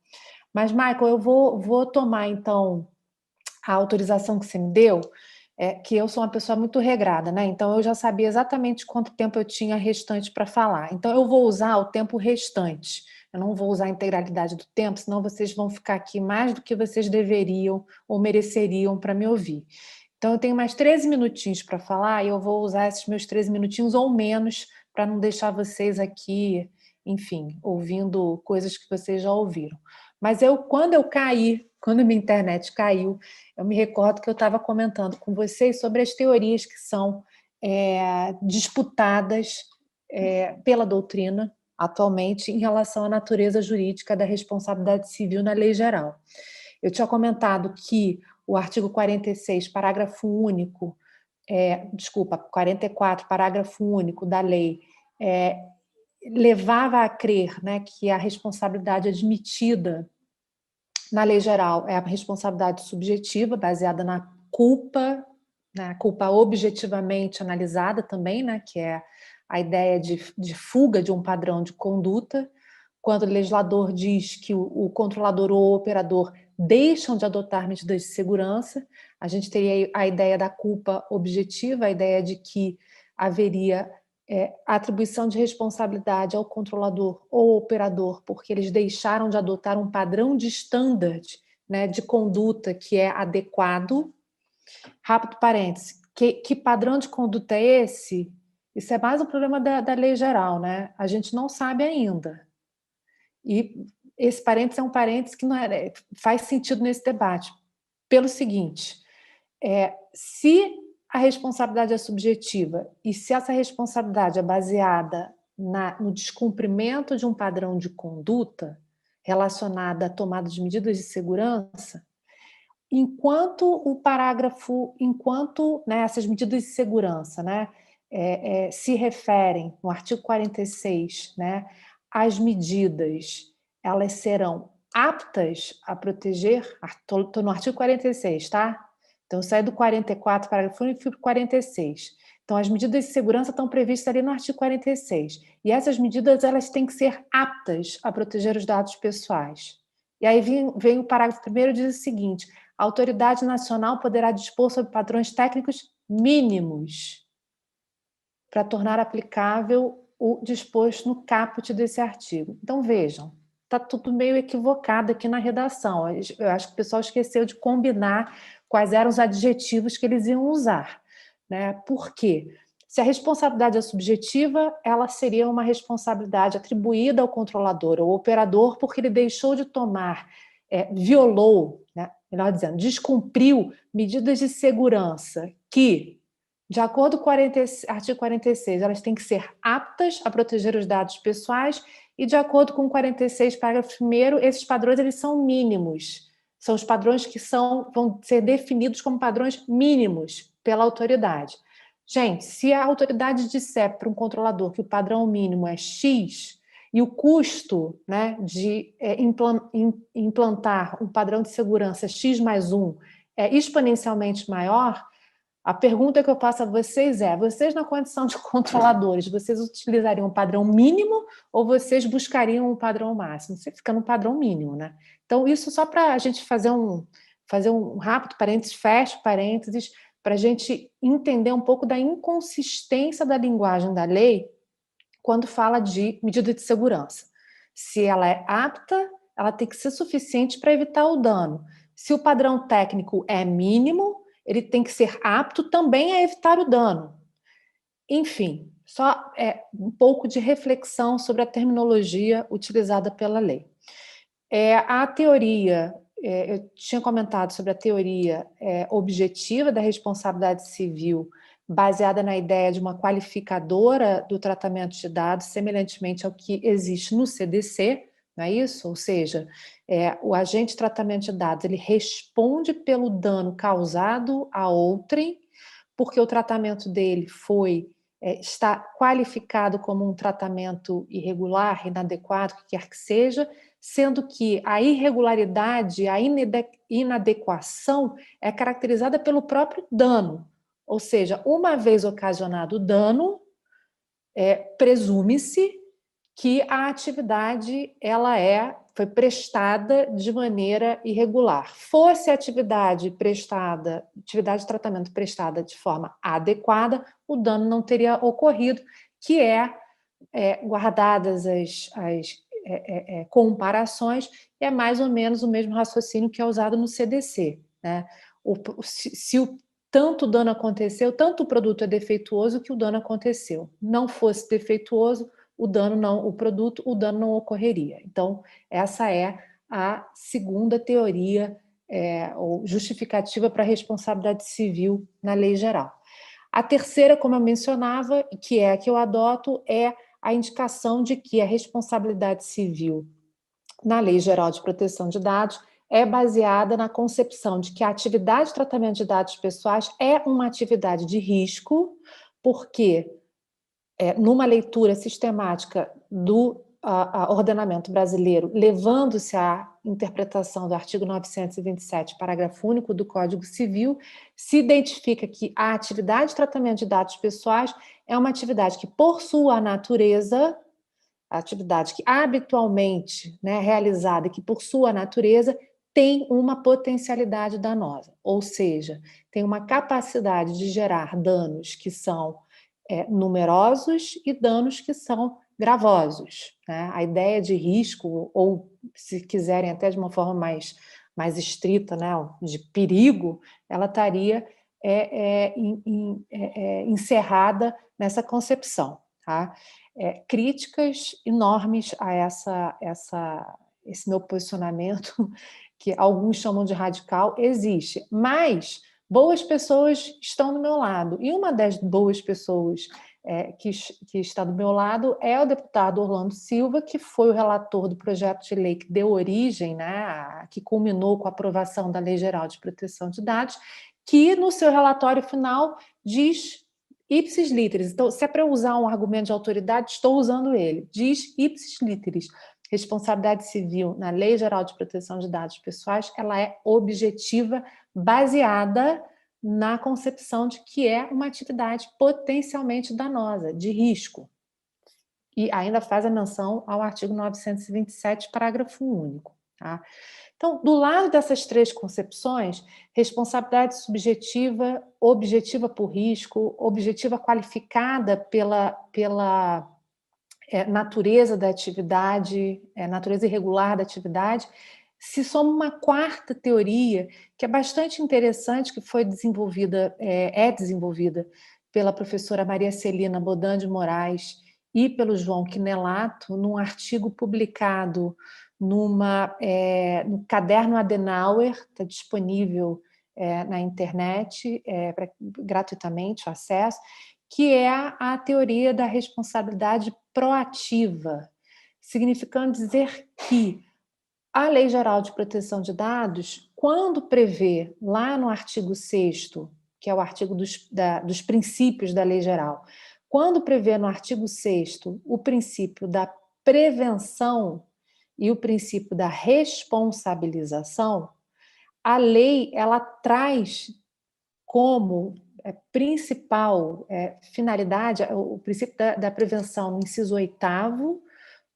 Mas, Michael, eu vou tomar, então, a autorização que você me deu, que eu sou uma pessoa muito regrada, né? Então, eu já sabia exatamente quanto tempo eu tinha restante para falar. Então, eu vou usar o tempo restante. Eu não vou usar a integralidade do tempo, senão vocês vão ficar aqui mais do que vocês deveriam ou mereceriam para me ouvir. Então, eu tenho mais 13 minutinhos para falar e eu vou usar esses meus 13 minutinhos ou menos para não deixar vocês aqui, enfim, ouvindo coisas que vocês já ouviram. Mas quando a minha internet caiu, eu me recordo que eu estava comentando com vocês sobre as teorias que são disputadas pela doutrina atualmente em relação à natureza jurídica da responsabilidade civil na lei geral. Eu tinha comentado que o artigo 46, parágrafo único, 44, parágrafo único da lei, levava a crer, né, que a responsabilidade admitida na lei geral é a responsabilidade subjetiva, baseada na culpa objetivamente analisada também, né, que é a ideia de fuga de um padrão de conduta, quando o legislador diz que o controlador ou o operador deixam de adotar medidas de segurança, a gente teria a ideia da culpa objetiva, a ideia de que haveria a atribuição de responsabilidade ao controlador ou operador, porque eles deixaram de adotar um padrão de standard, né, de conduta que é adequado. Rápido parêntese, que padrão de conduta é esse? Isso é mais um problema da lei geral, né? A gente não sabe ainda. E esse parêntese é um parêntese que não faz sentido nesse debate. Pelo seguinte, se a responsabilidade é subjetiva e se essa responsabilidade é baseada no descumprimento de um padrão de conduta relacionada à tomada de medidas de segurança, enquanto essas medidas de segurança, né, se referem no artigo 46, né, as medidas, elas serão aptas a proteger, estou no artigo 46, tá? Então, eu saí do 44, parágrafo único, e fui para o 46. Então, as medidas de segurança estão previstas ali no artigo 46. E essas medidas, elas têm que ser aptas a proteger os dados pessoais. E aí vem o parágrafo 1º, diz o seguinte: a autoridade nacional poderá dispor sobre padrões técnicos mínimos para tornar aplicável o disposto no caput desse artigo. Então, vejam, está tudo meio equivocado aqui na redação. Eu acho que o pessoal esqueceu de combinar quais eram os adjetivos que eles iam usar, né? Por quê? Se a responsabilidade é subjetiva, ela seria uma responsabilidade atribuída ao controlador ou operador porque ele deixou de tomar, violou, né? Melhor dizendo, descumpriu medidas de segurança que, de acordo com o artigo 46, elas têm que ser aptas a proteger os dados pessoais e, de acordo com o 46, parágrafo 1º, esses padrões eles são mínimos. São os padrões que vão ser definidos como padrões mínimos pela autoridade. Gente, se a autoridade disser para um controlador que o padrão mínimo é X e o custo, né, de implantar um padrão de segurança X mais 1 é exponencialmente maior, a pergunta que eu faço a vocês é: vocês, na condição de controladores, vocês utilizariam um padrão mínimo ou vocês buscariam um padrão máximo? Você fica no padrão mínimo, né? Então, isso só para a gente fazer um rápido parênteses, fecho parênteses, para a gente entender um pouco da inconsistência da linguagem da lei quando fala de medida de segurança. Se ela é apta, ela tem que ser suficiente para evitar o dano. Se o padrão técnico é mínimo, ele tem que ser apto também a evitar o dano. Enfim, só um pouco de reflexão sobre a terminologia utilizada pela lei. A teoria, eu tinha comentado sobre a teoria objetiva da responsabilidade civil baseada na ideia de uma qualificadora do tratamento de dados, semelhantemente ao que existe no CDC, não é isso? Ou seja, o agente de tratamento de dados ele responde pelo dano causado a outrem, porque o tratamento dele está qualificado como um tratamento irregular, inadequado, o que quer que seja, sendo que a irregularidade, a inadequação é caracterizada pelo próprio dano. Ou seja, uma vez ocasionado o dano, presume-se que a atividade foi prestada de maneira irregular. Fosse a atividade de tratamento prestada de forma adequada, o dano não teria ocorrido, que guardadas as comparações, é mais ou menos o mesmo raciocínio que é usado no CDC, né? Se tanto dano aconteceu, tanto o produto é defeituoso que o dano aconteceu. Não fosse defeituoso, o dano não ocorreria. Então, essa é a segunda teoria ou justificativa para a responsabilidade civil na lei geral. A terceira, como eu mencionava, que é a que eu adoto, é a indicação de que a responsabilidade civil na Lei Geral de Proteção de Dados é baseada na concepção de que a atividade de tratamento de dados pessoais é uma atividade de risco, porque numa leitura sistemática do ordenamento brasileiro, levando-se à interpretação do artigo 927, parágrafo único do Código Civil, se identifica que a atividade de tratamento de dados pessoais é uma atividade que, por sua natureza, a atividade que habitualmente é realizada e que, por sua natureza, tem uma potencialidade danosa, ou seja, tem uma capacidade de gerar danos que são numerosos e danos que são gravosos, né? A ideia de risco, ou se quiserem até de uma forma mais estrita, né, de perigo, ela estaria encerrada nessa concepção, tá? Críticas enormes a esse meu posicionamento, que alguns chamam de radical, existe, mas boas pessoas estão do meu lado, e uma das boas pessoas que está do meu lado é o deputado Orlando Silva, que foi o relator do projeto de lei que deu origem, né, que culminou com a aprovação da Lei Geral de Proteção de Dados, que no seu relatório final diz ipsis literis. Então, se é para usar um argumento de autoridade, estou usando ele. Diz ipsis literis. Responsabilidade civil na Lei Geral de Proteção de Dados Pessoais, ela é objetiva, baseada na concepção de que é uma atividade potencialmente danosa, de risco. E ainda faz a menção ao artigo 927, parágrafo único. Tá? Então, do lado dessas três concepções, responsabilidade subjetiva, objetiva por risco, objetiva qualificada pela natureza da atividade, natureza irregular da atividade, se soma uma quarta teoria que é bastante interessante, que foi desenvolvida pela professora Maria Celina Bodan de Moraes e pelo João Quinelato, num artigo publicado no Caderno Adenauer, está disponível na internet, gratuitamente o acesso, que é a teoria da responsabilidade proativa, significando dizer que a Lei Geral de Proteção de Dados, quando prevê, lá no artigo 6º, que é o artigo dos princípios da Lei Geral, quando prevê no artigo 6º o princípio da prevenção e o princípio da responsabilização, a lei ela traz como principal finalidade o princípio da prevenção no inciso 8º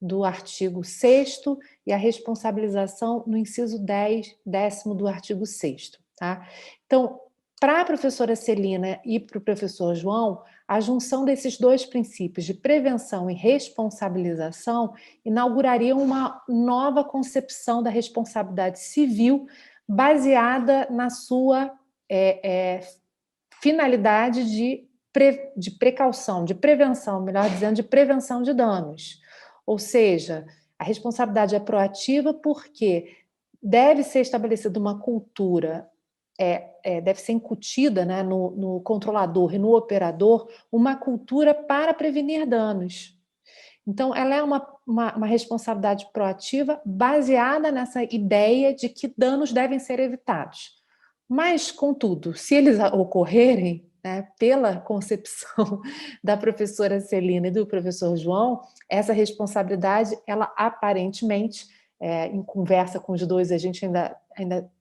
do artigo 6º e a responsabilização no inciso 10º do artigo 6º. Tá? Então, para a professora Celina e para o professor João, a junção desses dois princípios de prevenção e responsabilização inauguraria uma nova concepção da responsabilidade civil baseada na sua finalidade de precaução, de prevenção, melhor dizendo, de prevenção de danos. Ou seja, a responsabilidade é proativa porque deve ser estabelecida uma cultura deve ser incutida, né, no controlador e no operador uma cultura para prevenir danos. Então, ela é uma responsabilidade proativa baseada nessa ideia de que danos devem ser evitados. Mas, contudo, se eles ocorrerem, né, pela concepção da professora Celina e do professor João, essa responsabilidade, ela aparentemente, em conversa com os dois, a gente ainda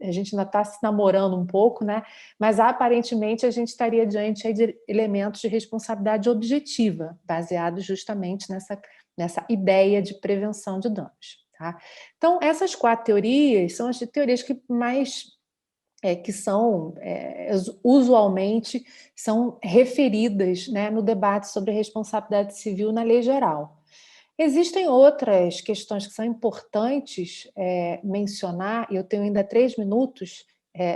está se namorando um pouco, né? Mas aparentemente a gente estaria diante aí de elementos de responsabilidade objetiva, baseados justamente nessa ideia de prevenção de danos. Tá? Então, essas 4 teorias são as teorias que mais que são usualmente são referidas, né, no debate sobre responsabilidade civil na lei geral. Existem outras questões que são importantes mencionar, e eu tenho ainda 3 minutos,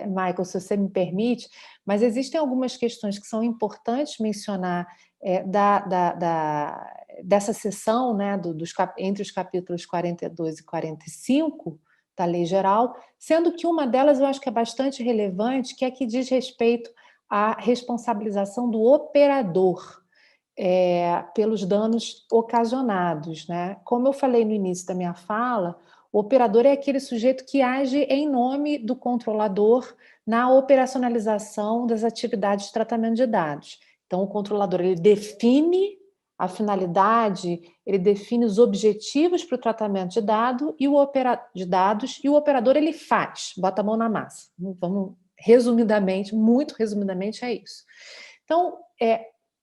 Michael, se você me permite, mas existem algumas questões que são importantes mencionar dessa seção, né, entre os capítulos 42 e 45 da Lei Geral, sendo que uma delas eu acho que é bastante relevante, que é que diz respeito à responsabilização do operador pelos danos ocasionados, né? Como eu falei no início da minha fala, o operador é aquele sujeito que age em nome do controlador na operacionalização das atividades de tratamento de dados. Então, o controlador ele define a finalidade, ele define os objetivos para o tratamento de dados e o operador ele faz, bota a mão na massa. Vamos resumidamente, muito resumidamente é isso. Então,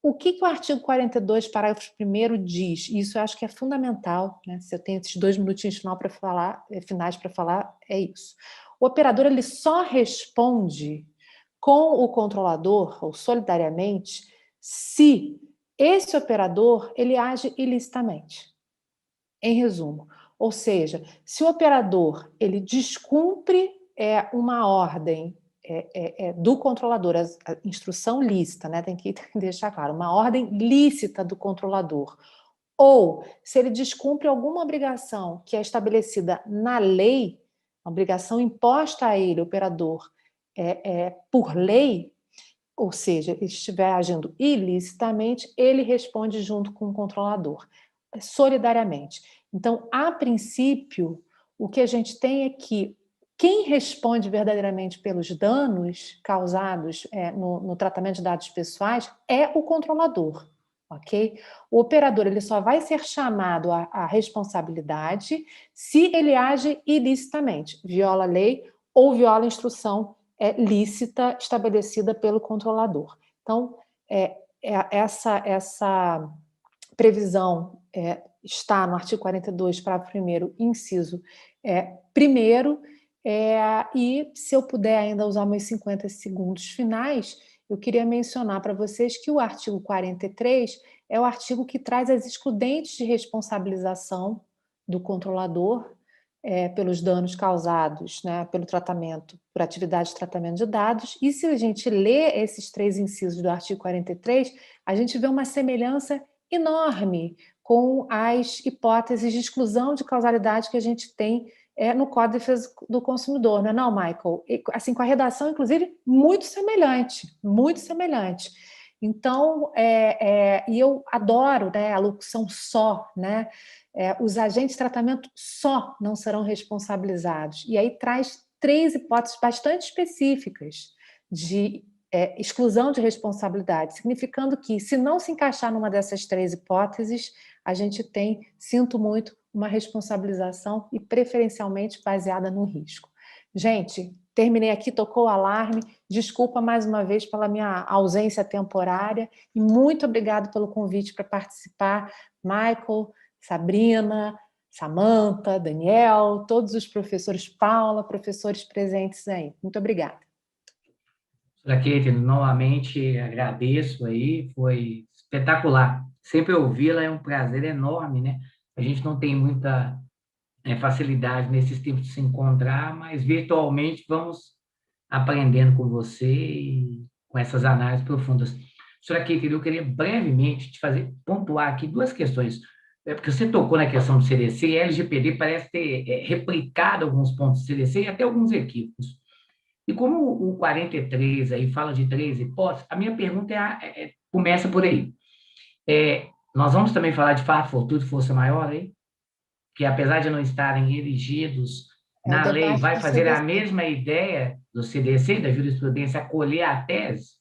o que o artigo 42, parágrafo 1º diz? Isso eu acho que é fundamental, né? Se eu tenho esses 2 minutinhos finais para falar, é isso. O operador ele só responde com o controlador, ou solidariamente, se esse operador ele age ilicitamente. Em resumo, ou seja, se o operador ele descumpre uma ordem do controlador, a instrução lícita, né, tem que deixar claro, uma ordem lícita do controlador, ou se ele descumpre alguma obrigação que é estabelecida na lei, uma obrigação imposta a ele, operador, por lei, ou seja, ele estiver agindo ilicitamente, ele responde junto com o controlador, solidariamente. Então, a princípio, o que a gente tem é que quem responde verdadeiramente pelos danos causados no tratamento de dados pessoais é o controlador, ok? O operador ele só vai ser chamado à responsabilidade se ele age ilicitamente, viola a lei ou viola a instrução lícita estabelecida pelo controlador. Então, essa previsão está no artigo 42, parágrafo 1º, inciso 1º, e se eu puder ainda usar meus 50 segundos finais, eu queria mencionar para vocês que o artigo 43 é o artigo que traz as excludentes de responsabilização do controlador pelos danos causados, né, pelo tratamento, por atividade de tratamento de dados, e se a gente lê esses 3 incisos do artigo 43, a gente vê uma semelhança enorme com as hipóteses de exclusão de causalidade que a gente tem no Código de Defesa do Consumidor, não é não, Michael? E, assim, com a redação, inclusive, muito semelhante, muito semelhante. Então, e eu adoro, né, a locução só, né? Os agentes de tratamento só não serão responsabilizados. E aí traz 3 hipóteses bastante específicas de exclusão de responsabilidade, significando que, se não se encaixar numa dessas 3 hipóteses, a gente tem, sinto muito, uma responsabilização e preferencialmente baseada no risco. Gente, terminei aqui, tocou o alarme, desculpa mais uma vez pela minha ausência temporária e muito obrigado pelo convite para participar, Michael, Sabrina, Samantha, Daniel, todos os professores, Paula, professores presentes aí. Muito obrigada. Kate, novamente agradeço aí, foi espetacular. Sempre ouvi-la é um prazer enorme, né? A gente não tem muita facilidade nesses tempos de se encontrar, mas virtualmente vamos aprendendo com você e com essas análises profundas. Senhora Kate, eu queria brevemente te pontuar aqui 2 questões. Porque você tocou na questão do CDC, e a LGPD parece ter replicado alguns pontos do CDC e até alguns equívocos. E como o 43 aí fala de 3 hipóteses, a minha pergunta começa por aí. Nós vamos também falar de fato, fortuito, força maior aí? Que apesar de não estarem erigidos É o na lei, debate vai do fazer a CDC. mesma ideia do CDC, da jurisprudência, acolher a tese?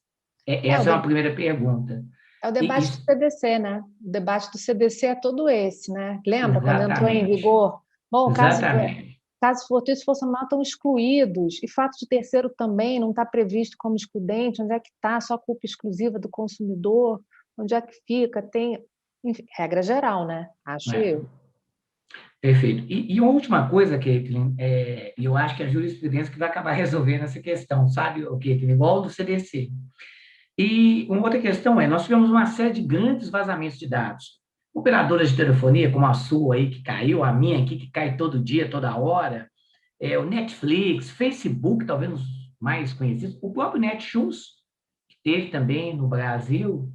É o, Essa é uma primeira pergunta. é o E, debate do CDC, né? O debate do CDC é todo esse, né? Lembra quando entrou em exatamente, vigor? Bom, exatamente. caso fortuito e força maior estão excluídos, e fato de terceiro também não está previsto como excludente, onde é que está? Só culpa exclusiva do consumidor? Onde é que fica? Tem, enfim, regra geral, né? Acho É, eu. perfeito. E uma última coisa, Caitlin, eu acho que é a jurisprudência que vai acabar resolvendo essa questão, sabe, Caitlin? Igual do CDC. E uma outra questão nós tivemos uma série de grandes vazamentos de dados. Operadoras de telefonia, como a sua aí, que caiu, a minha aqui, que cai todo dia, toda hora, o Netflix, Facebook, talvez os mais conhecidos, o próprio Netshoes, que teve também no Brasil.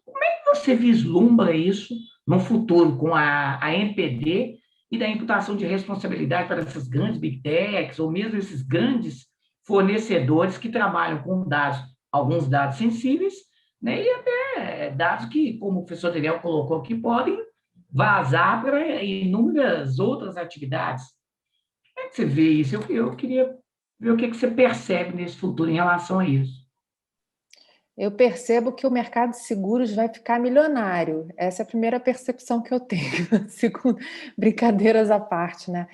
Como é que você vislumbra isso no futuro, com a NPD e da imputação de responsabilidade para essas grandes big techs, ou mesmo esses grandes fornecedores que trabalham com dados, alguns dados sensíveis, né, e até dados que, como o professor Daniel colocou, que podem vazar para inúmeras outras atividades? Como é que você vê isso? Eu queria ver o que você percebe nesse futuro em relação a isso. Eu percebo que o mercado de seguros vai ficar milionário. Essa é a primeira percepção que eu tenho. Segundo, brincadeiras à parte, né?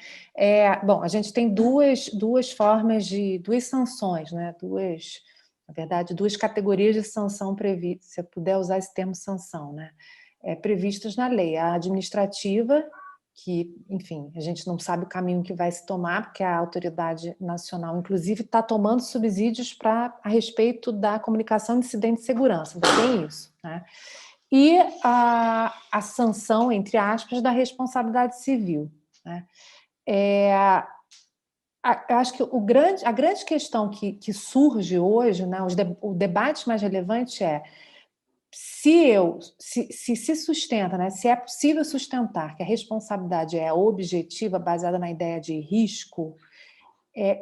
Bom, a gente tem duas formas duas sanções, né? Na verdade, duas categorias de sanção previstas, se eu puder usar esse termo sanção, né? Previstas na lei. A administrativa, que, enfim, a gente não sabe o caminho que vai se tomar, porque a autoridade nacional, inclusive, está tomando subsídios a respeito da comunicação de incidente de segurança, ainda tem isso, né? E a sanção, entre aspas, da responsabilidade civil, né? Eu acho que a grande questão que surge hoje, né, o debate mais relevante se sustenta, né, se é possível sustentar que a responsabilidade é objetiva, baseada na ideia de risco,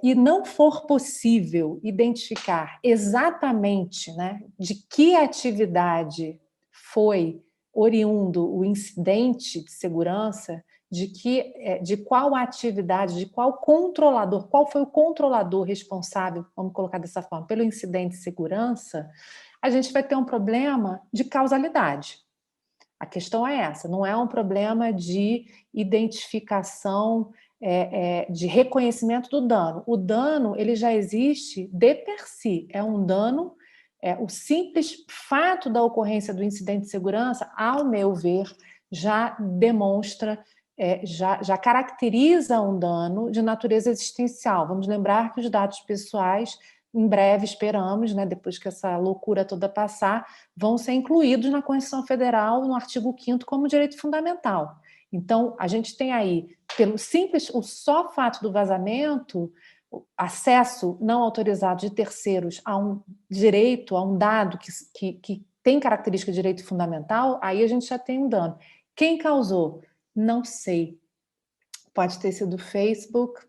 e não for possível identificar exatamente, né, de que atividade foi oriundo o incidente de segurança, de qual atividade, de qual controlador, qual foi o controlador responsável, vamos colocar dessa forma, pelo incidente de segurança, a gente vai ter um problema de causalidade. A questão é essa, não é um problema de identificação, de reconhecimento do dano. O dano, ele já existe de per si, é um dano, o simples fato da ocorrência do incidente de segurança, ao meu ver, já demonstra, já caracteriza um dano de natureza existencial. Vamos lembrar que os dados pessoais, em breve, esperamos, né, depois que essa loucura toda passar, vão ser incluídos na Constituição Federal, no artigo 5º, como direito fundamental. Então, a gente tem aí, o só fato do vazamento, acesso não autorizado de terceiros a um direito, a um dado que tem característica de direito fundamental, aí a gente já tem um dano. Quem causou? Não sei. Pode ter sido o Facebook,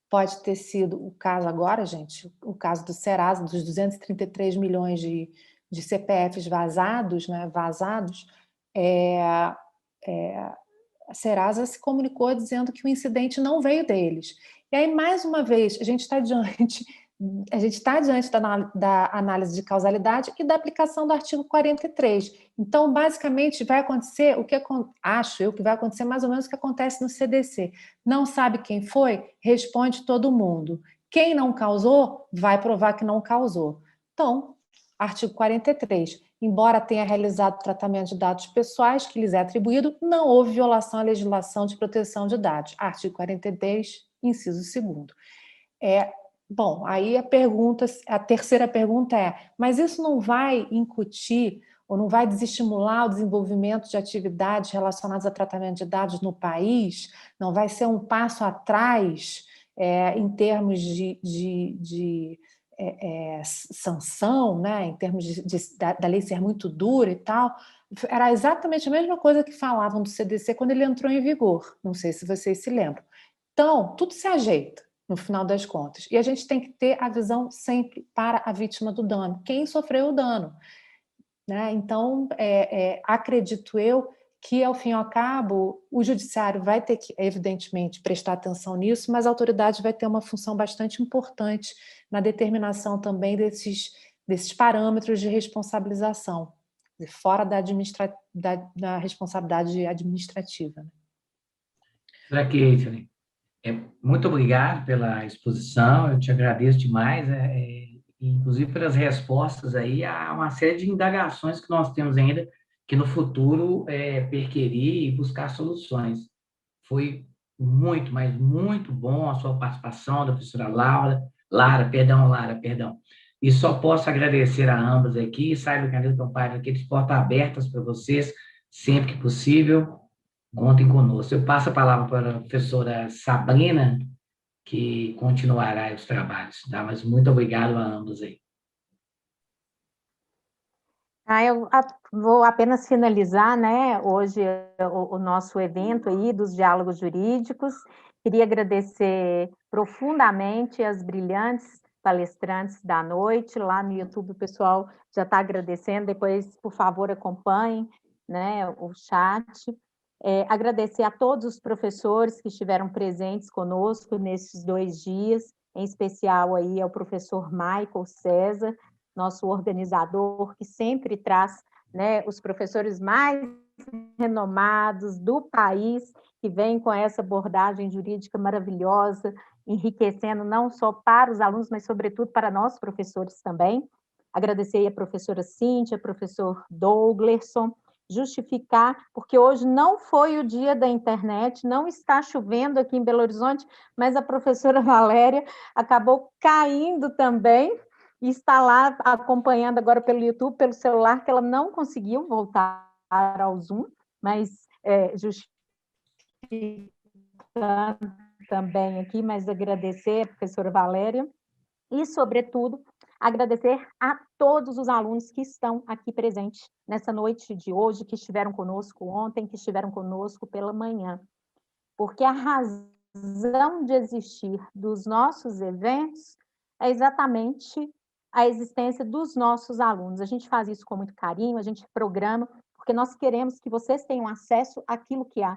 pode ter sido o caso agora, gente, o caso do Serasa, dos 233 milhões de CPFs vazados, né, a Serasa se comunicou dizendo que o incidente não veio deles. E aí, mais uma vez, a gente está diante da análise de causalidade e da aplicação do artigo 43. Então, basicamente, vai acontecer acho eu que vai acontecer mais ou menos o que acontece no CDC. Não sabe quem foi? Responde todo mundo. Quem não causou, vai provar que não causou. Então, artigo 43. Embora tenha realizado tratamento de dados pessoais que lhes é atribuído, não houve violação à legislação de proteção de dados. Artigo 43, inciso 2º. Bom, aí a terceira pergunta mas isso não vai incutir ou não vai desestimular o desenvolvimento de atividades relacionadas a tratamento de dados no país? Não vai ser um passo atrás em termos de sanção, né? Em termos da lei ser muito dura e tal? Era exatamente a mesma coisa que falavam do CDC quando ele entrou em vigor. Não sei se vocês se lembram. Então, tudo se ajeita no final das contas. E a gente tem que ter a visão sempre para a vítima do dano, quem sofreu o dano, né? Então, acredito eu que, ao fim e ao cabo, o judiciário vai ter que, evidentemente, prestar atenção nisso, mas a autoridade vai ter uma função bastante importante na determinação também desses parâmetros de responsabilização, fora da responsabilidade administrativa. Será que, Evelyn, muito obrigado pela exposição, eu te agradeço demais, inclusive pelas respostas aí a uma série de indagações que nós temos ainda, que no futuro perquirir e buscar soluções. Foi muito, mas muito bom a sua participação, da professora Lara, perdão. E só posso agradecer a ambas aqui, saiba que a Newton Paiva aqui de portas abertas para vocês, sempre que possível, contem conosco. Eu passo a palavra para a professora Sabrina, que continuará os trabalhos, tá? Mas muito obrigado a ambos aí. Eu vou apenas finalizar, né, hoje o nosso evento aí dos diálogos jurídicos. Queria agradecer profundamente as brilhantes palestrantes da noite. Lá no YouTube o pessoal já está agradecendo, depois, por favor, acompanhem, né, o chat. Agradecer a todos os professores que estiveram presentes conosco nesses 2 dias, em especial aí ao professor Michael César, nosso organizador, que sempre traz, né, os professores mais renomados do país, que vêm com essa abordagem jurídica maravilhosa, enriquecendo não só para os alunos, mas, sobretudo, para nós, professores também. Agradecer a professora Cíntia, professor Douglerson, justificar, porque hoje não foi o dia da internet, não está chovendo aqui em Belo Horizonte, mas a professora Valéria acabou caindo também, e está lá acompanhando agora pelo YouTube, pelo celular, que ela não conseguiu voltar ao Zoom, mas justificando também aqui, mas agradecer a professora Valéria e, sobretudo, agradecer a todos os alunos que estão aqui presentes nessa noite de hoje, que estiveram conosco ontem, que estiveram conosco pela manhã, porque a razão de existir dos nossos eventos é exatamente a existência dos nossos alunos. A gente faz isso com muito carinho, a gente programa, porque nós queremos que vocês tenham acesso àquilo que há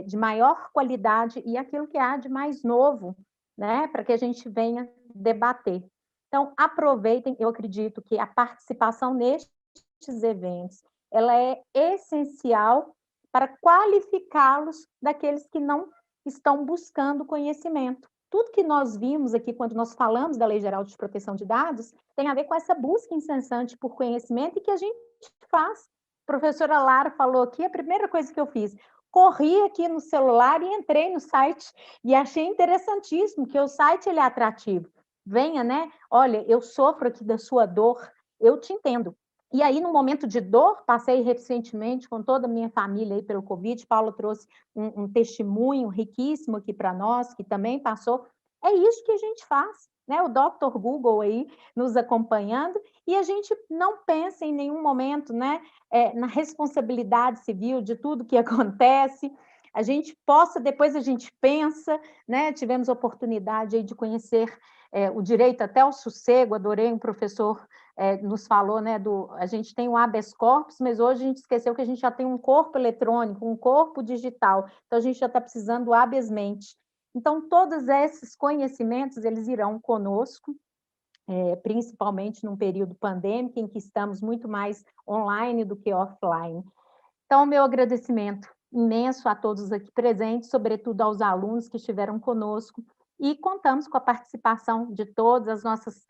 de maior qualidade e àquilo que há de mais novo, né, para que a gente venha debater. Então, aproveitem, eu acredito que a participação nestes eventos, ela é essencial para qualificá-los daqueles que não estão buscando conhecimento. Tudo que nós vimos aqui, quando nós falamos da Lei Geral de Proteção de Dados, tem a ver com essa busca incessante por conhecimento e que a gente faz. A professora Lara falou aqui, a primeira coisa que eu fiz, corri aqui no celular e entrei no site e achei interessantíssimo, que o site ele é atrativo. Venha, né? Olha, eu sofro aqui da sua dor, eu te entendo. E aí, no momento de dor, passei recentemente com toda a minha família aí pelo Covid, Paula trouxe um testemunho riquíssimo aqui para nós, que também passou. É isso que a gente faz, né? O Dr. Google aí nos acompanhando, e a gente não pensa em nenhum momento, né, na responsabilidade civil de tudo que acontece. A gente depois a gente pensa, né? Tivemos oportunidade aí de conhecer o direito até ao sossego, adorei um professor nos falou, né, a gente tem o habeas corpus, mas hoje a gente esqueceu que a gente já tem um corpo eletrônico, um corpo digital, então a gente já está precisando do habeas mente. Então, todos esses conhecimentos, eles irão conosco, principalmente num período pandêmico, em que estamos muito mais online do que offline. Então, meu agradecimento imenso a todos aqui presentes, sobretudo aos alunos que estiveram conosco, e contamos com a participação de todas as nossas...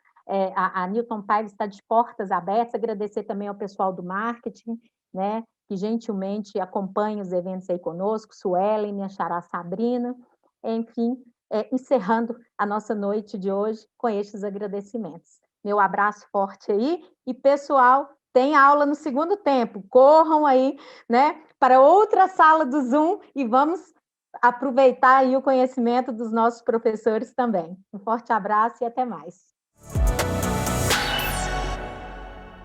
a Newton Paiva está de portas abertas, agradecer também ao pessoal do marketing, né, que gentilmente acompanha os eventos aí conosco, Suelen, minha xará Sabrina, enfim, encerrando a nossa noite de hoje com estes agradecimentos. Meu abraço forte aí, e pessoal, tem aula no segundo tempo, corram aí, né, para outra sala do Zoom e vamos aproveitar aí o conhecimento dos nossos professores também. Um forte abraço e até mais.